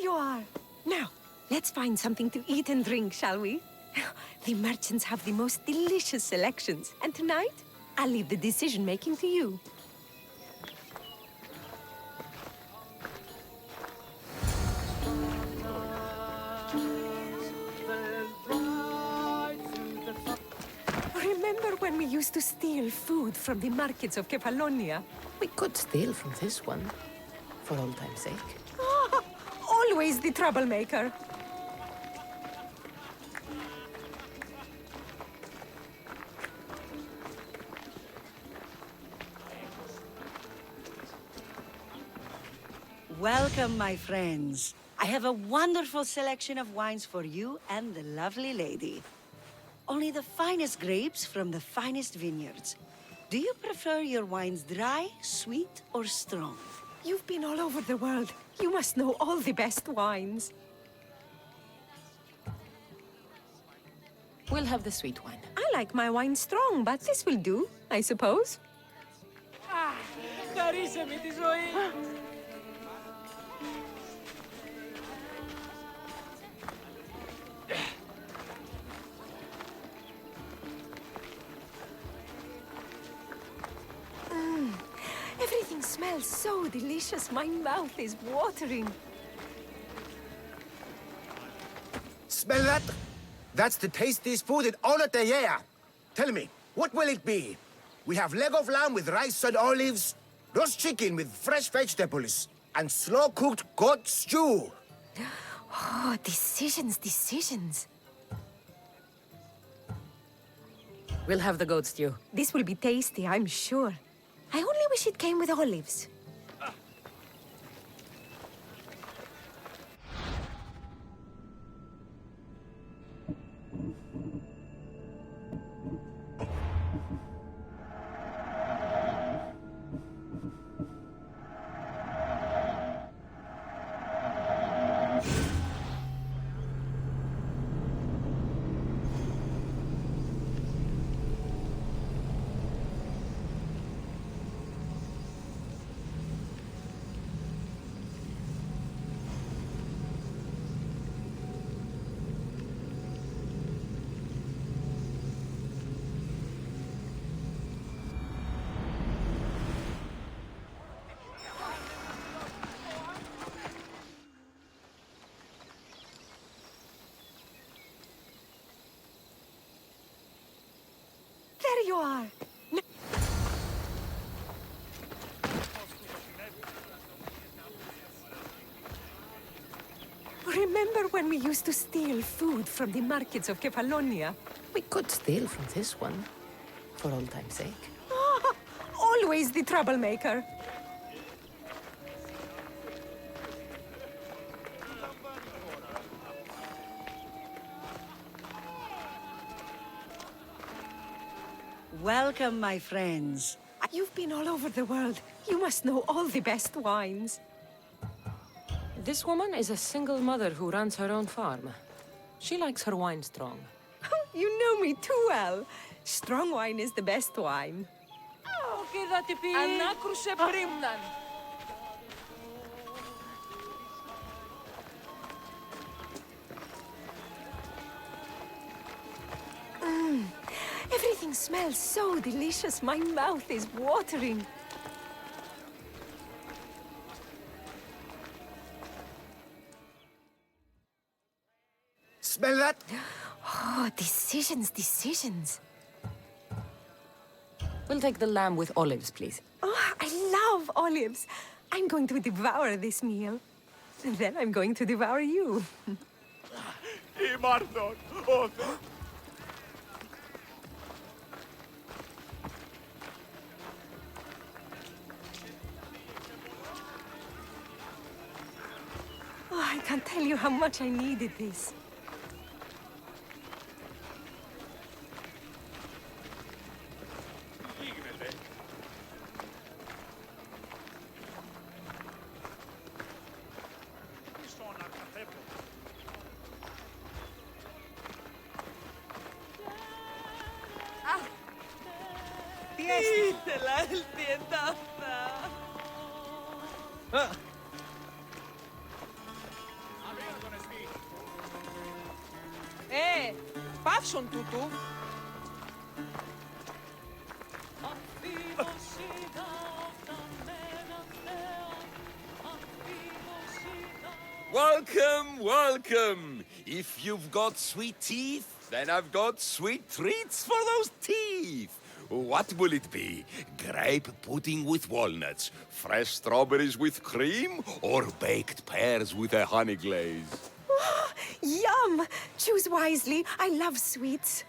you are. Now, let's find something to eat and drink, shall we? The merchants have the most delicious selections. And tonight, I'll leave the decision-making to you. Remember when we used to steal food from the markets of Kefalonia? We could steal from this one, for old time's sake. Always the troublemaker. Welcome, my friends. I have a wonderful selection of wines for you and the lovely lady. Only the finest grapes from the finest vineyards. Do you prefer your wines dry, sweet, or strong? You've been all over the world. You must know all the best wines. We'll have the sweet wine. I like my wine strong, but this will do, I suppose. Χαρίσαμε τη ζωή. Everything smells so delicious. My mouth is watering. Smell that? That's the tastiest food in all of the year. Tell me, what will it be? We have leg of lamb with rice and olives, roast chicken with fresh vegetables, and slow-cooked goat stew. Oh, decisions, decisions. We'll have the goat stew. This will be tasty, I'm sure. I only wish it came with olives. There you are. Remember when we used to steal food from the markets of Kefalonia? We could steal from this one, for old time's sake. Always the troublemaker. Welcome, my friends. You've been all over the world. You must know all the best wines. This woman is a single mother who runs her own farm. She likes her wine strong. You know me too well. Strong wine is the best wine. Κοίτα τι πει. Ανάκρουσε πρίμναν. Everything smells so delicious. My mouth is watering. Smell that? Oh, decisions, decisions. We'll take the lamb with olives, please. Oh, I love olives. I'm going to devour this meal. And then I'm going to devour you. Oh, I can't tell you how much I needed this. Ήθελα έλθει εντάφτα. Παύσον τούτου. Welcome, welcome! If you've got sweet teeth, then I've got sweet treats for those teeth! What will it be? Grape pudding with walnuts, fresh strawberries with cream, or baked pears with a honey glaze? Yum! Choose wisely. I love sweets.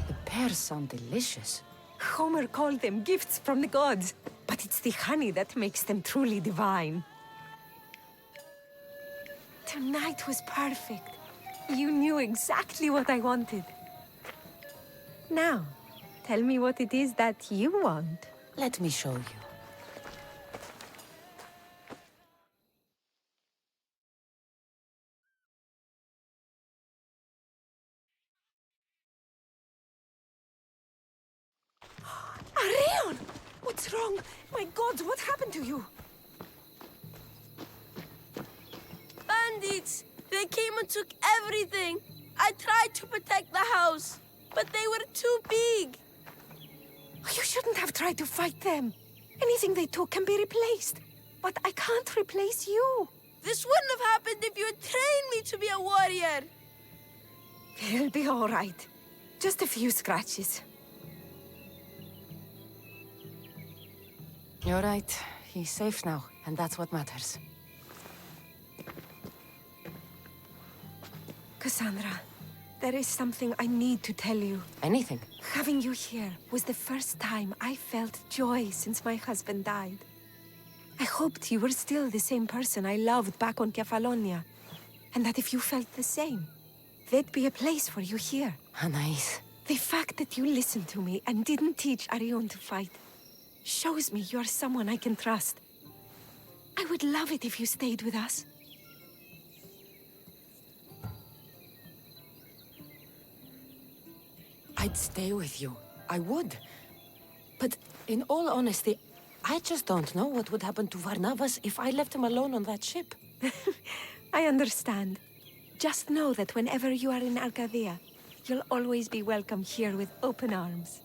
The pears sound delicious. Homer called them gifts from the gods, but it's the honey that makes them truly divine. Tonight was perfect. You knew exactly what I wanted. Now, tell me what it is that you want. Let me show you. Arion! What's wrong? My God, what happened to you? Bandits! They came and took everything. I tried to protect the house, but they were too big. You shouldn't have tried to fight them. Anything they took can be replaced. But I can't replace you. This wouldn't have happened if you had trained me to be a warrior. It'll be all right. Just a few scratches. You're right. He's safe now, and that's what matters. Cassandra, there is something I need to tell you. Anything? Having you here was the first time I felt joy since my husband died. I hoped you were still the same person I loved back on Kefalonia, and that if you felt the same, there'd be a place for you here. Anais. The fact that you listened to me and didn't teach Arion to fight shows me you're someone I can trust. I would love it if you stayed with us. I'd stay with you. I would. But in all honesty, I just don't know what would happen to Varnavas if I left him alone on that ship. I understand. Just know that whenever you are in Arcadia, you'll always be welcome here with open arms.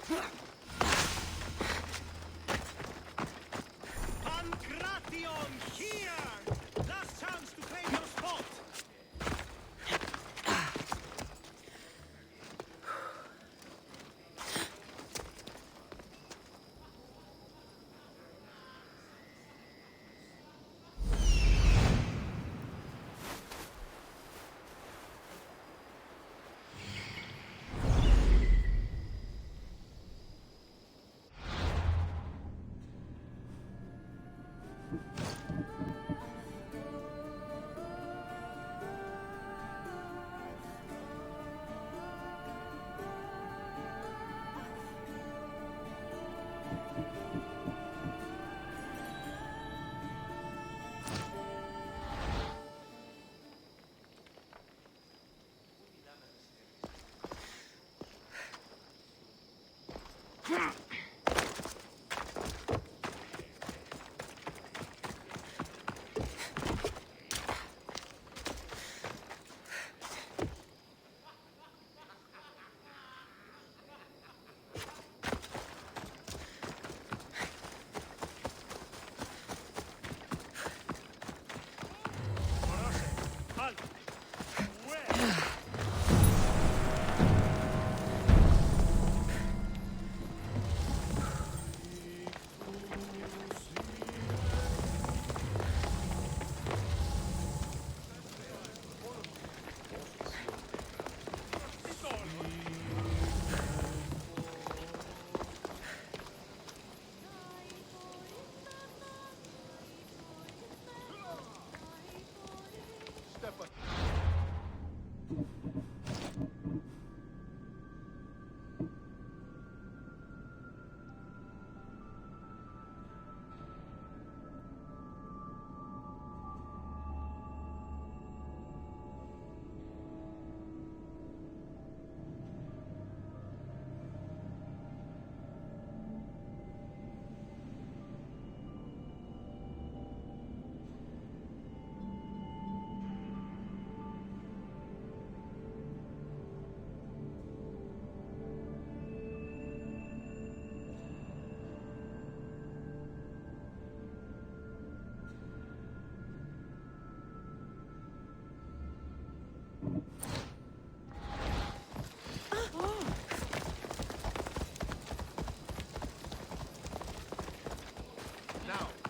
Pancration, here! Last chance to claim your spot!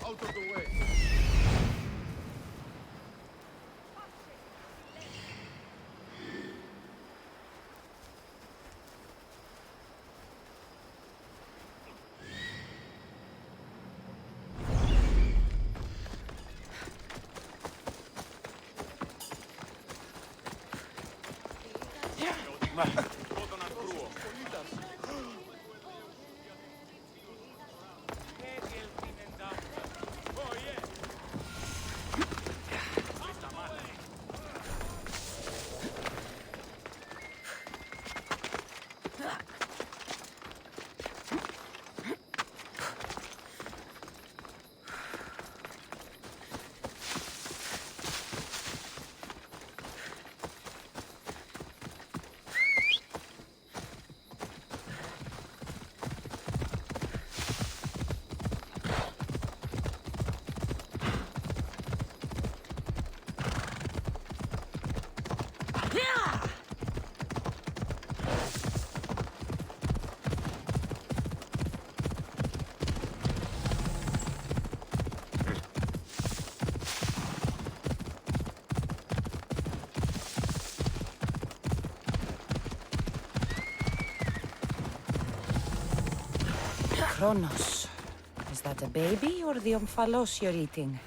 Out of the way. Kronos. Is that a baby or the omphalos you're eating?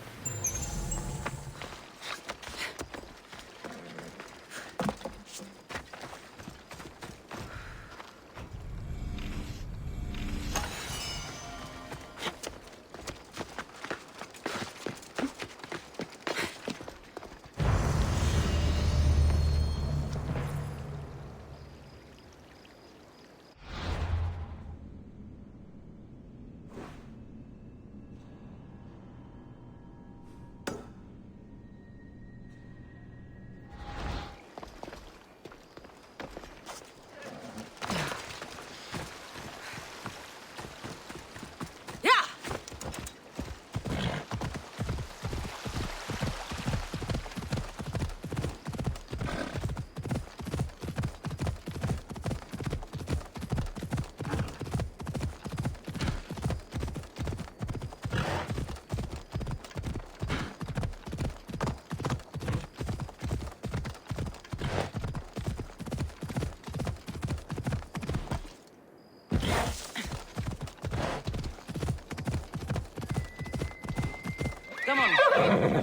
Come on.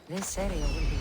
This area will be...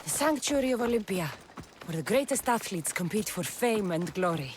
Sanctuary of Olympia, where the greatest athletes compete for fame and glory.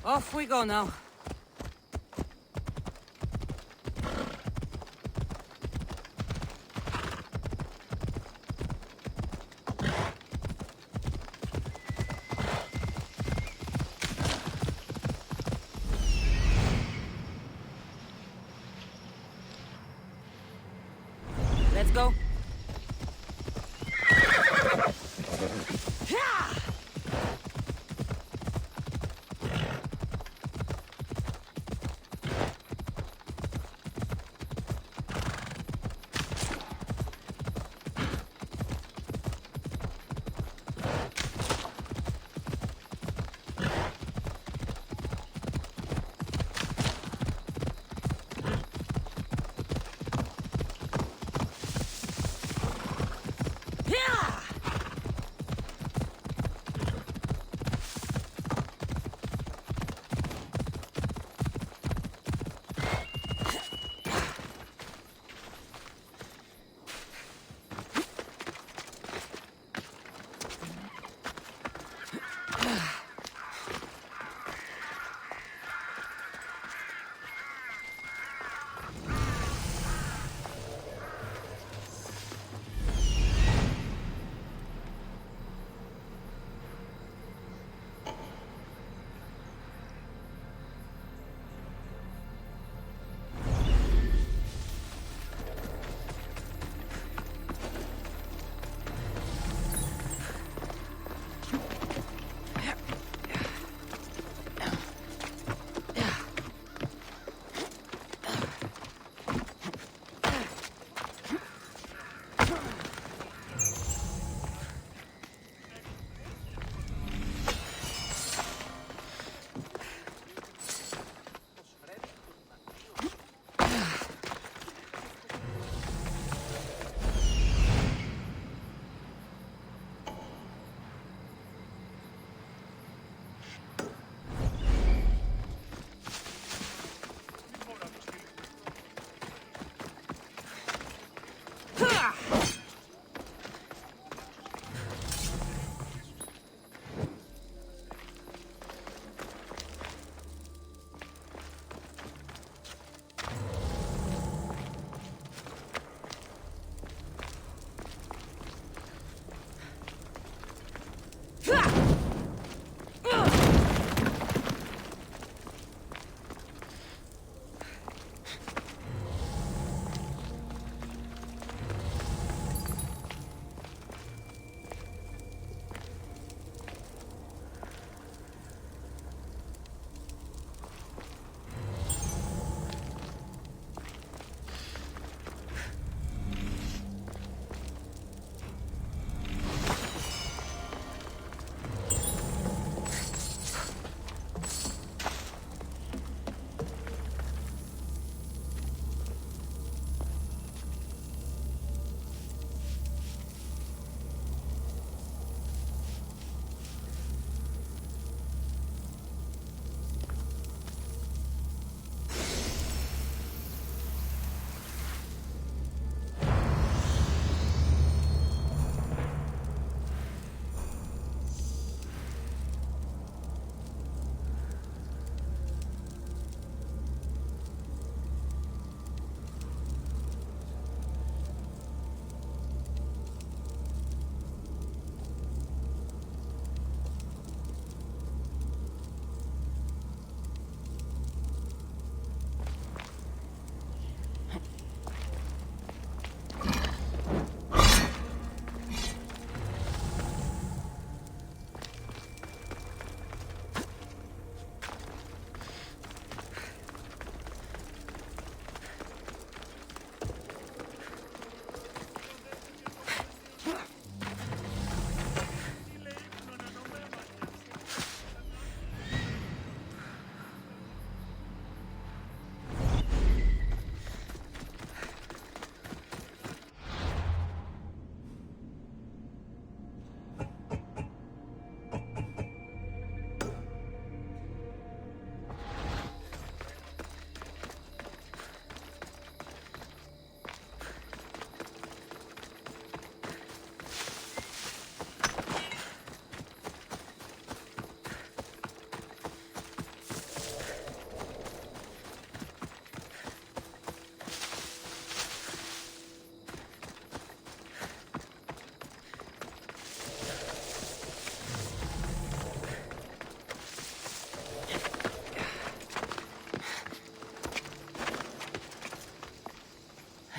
Off we go now. Let's go.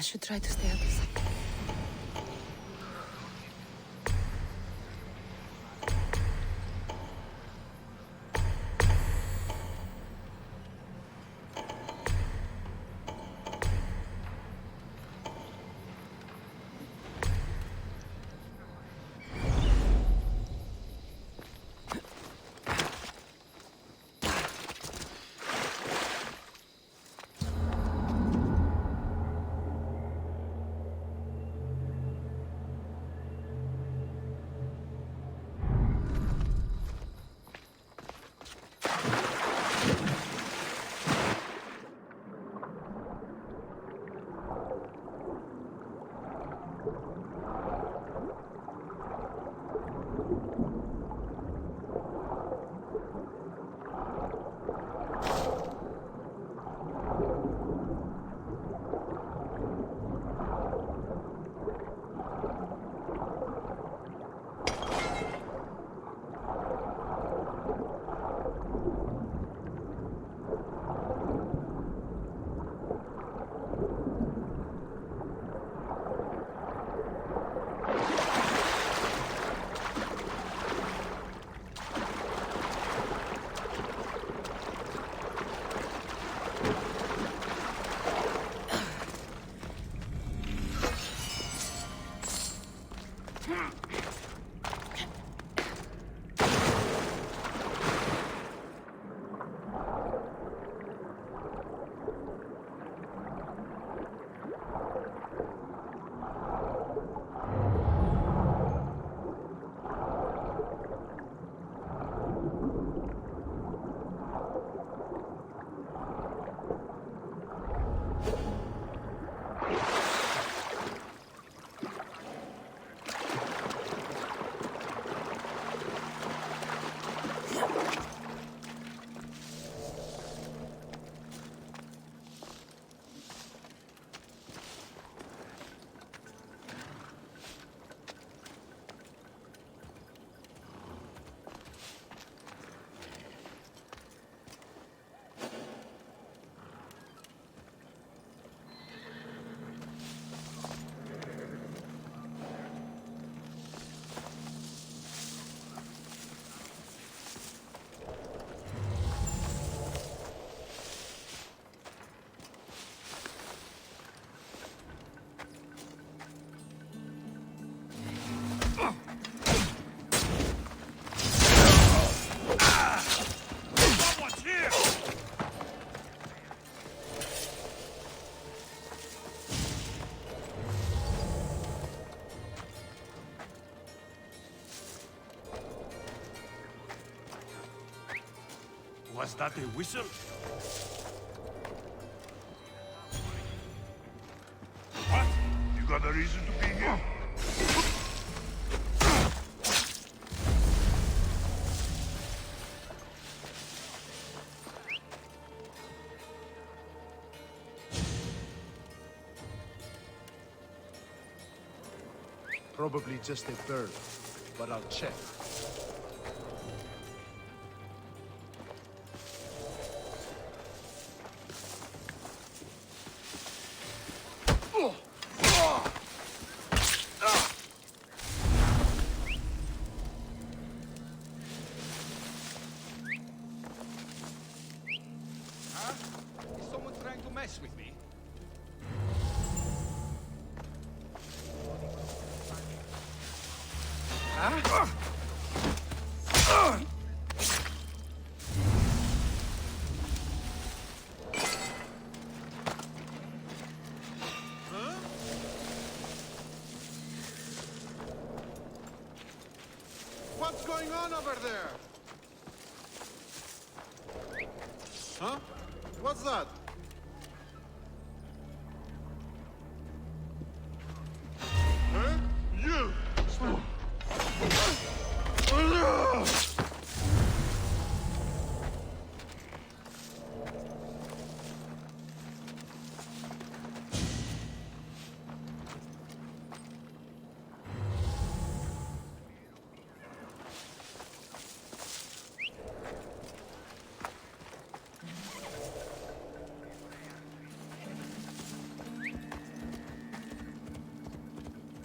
I should try to stay out of sight. Was that a whistle? What? You got a reason to be here? Probably just a bird, but I'll check. Huh? Is someone trying to mess with me? Huh? What's going on over there? Huh? What's that? Huh? You!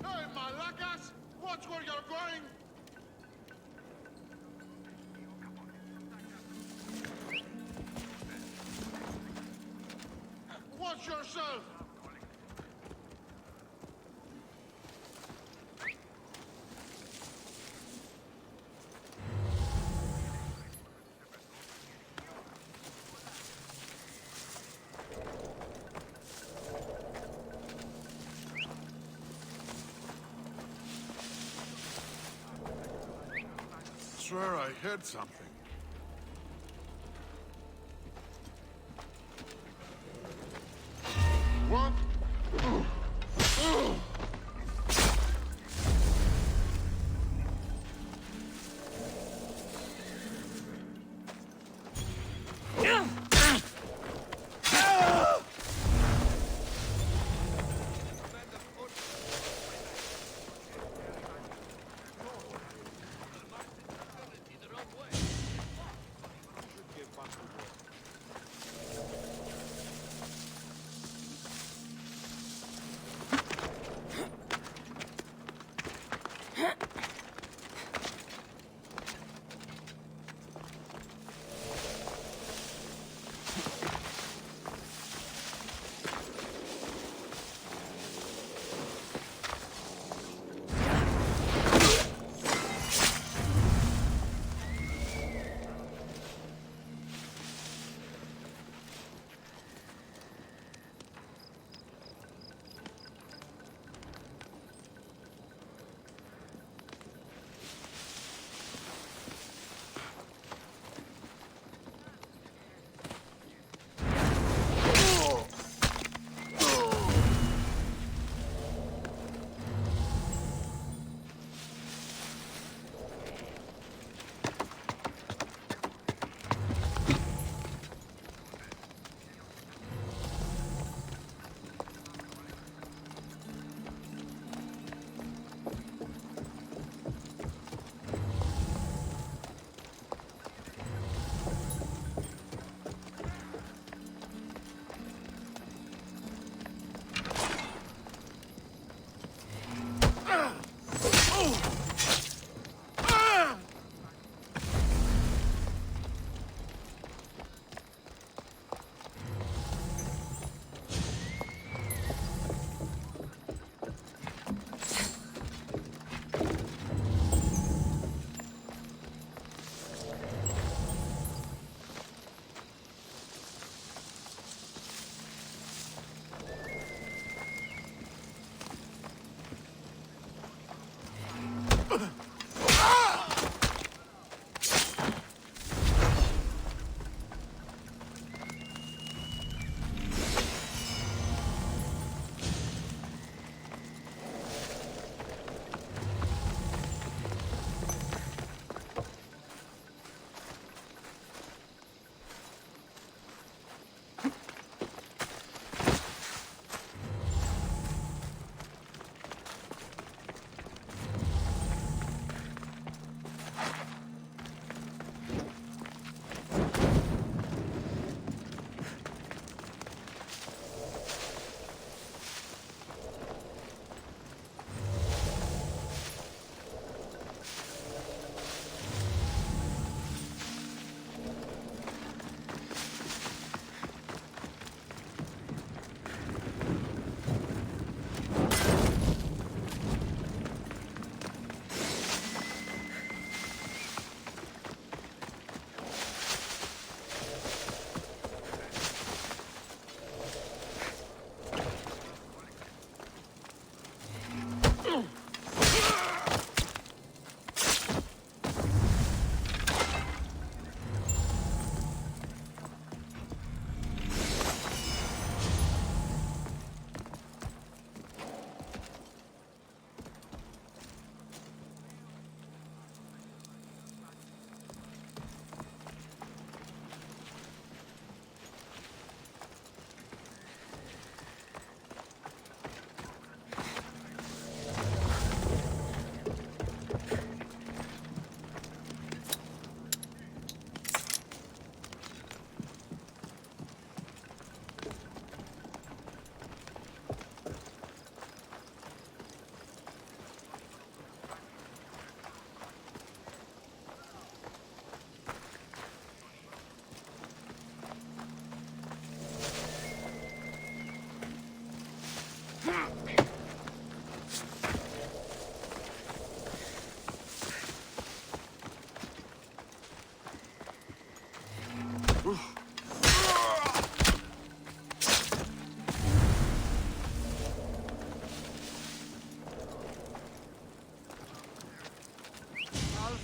Hey, Malacas! Watch where you're going! Watch yourself! Swear I heard something. What?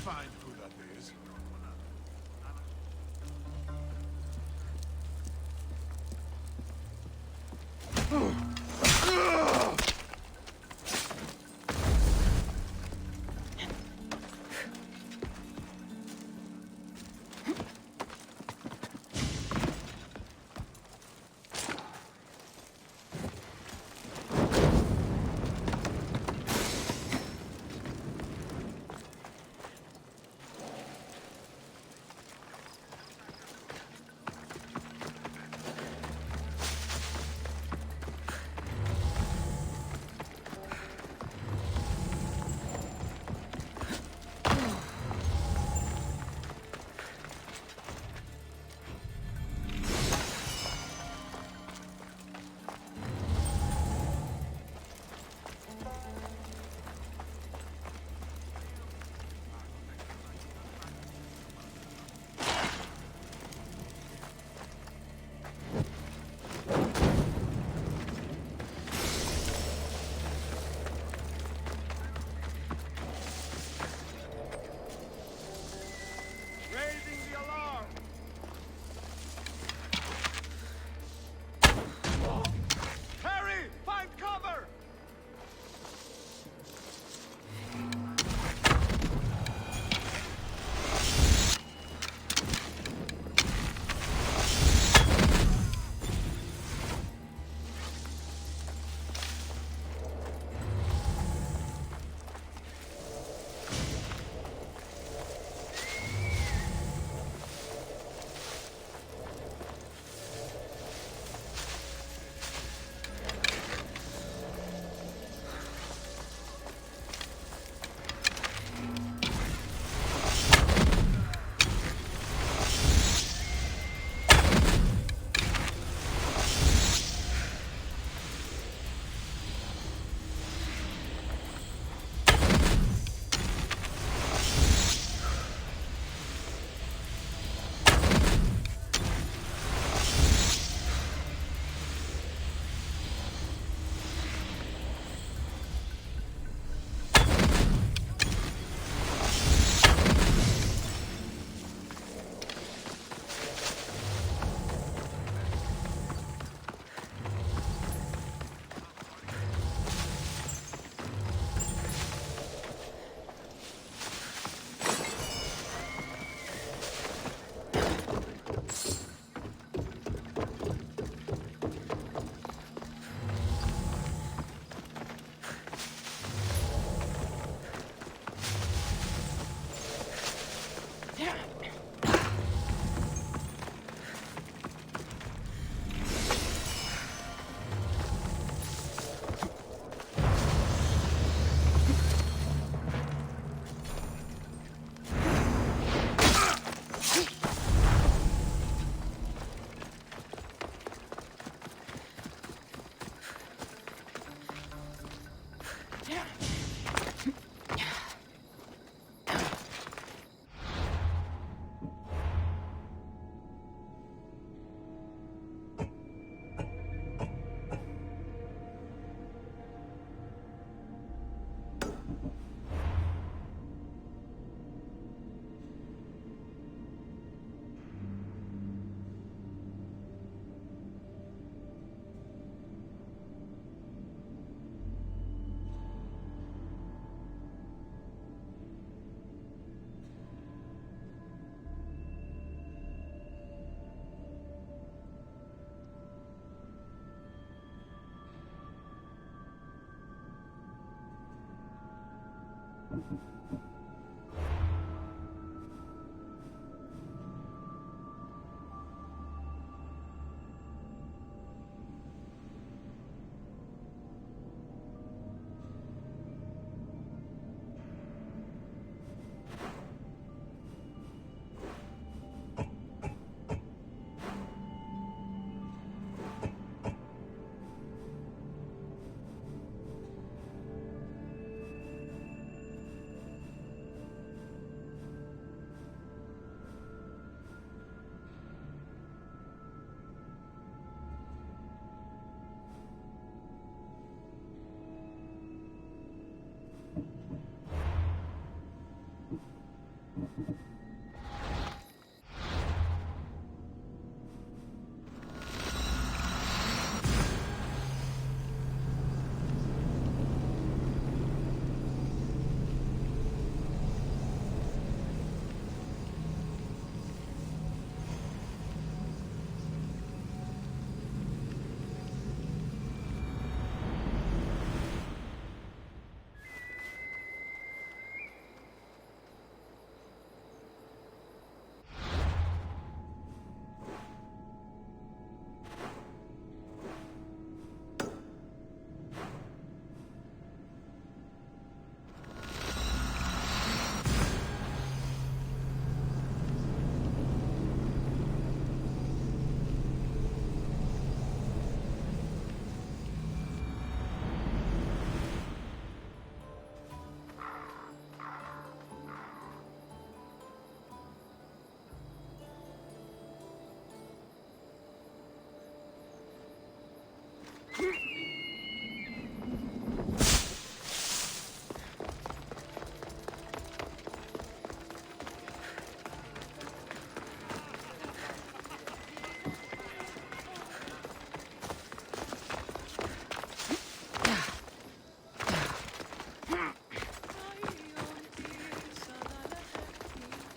find who that is.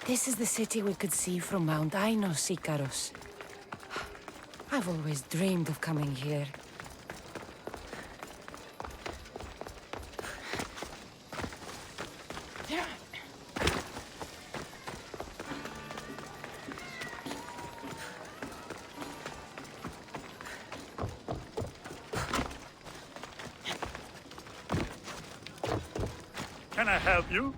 This is the city we could see from Mount Ainos, Icarus. I've always dreamed of coming here. Can I help you?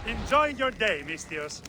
Enjoy your day, Mistios.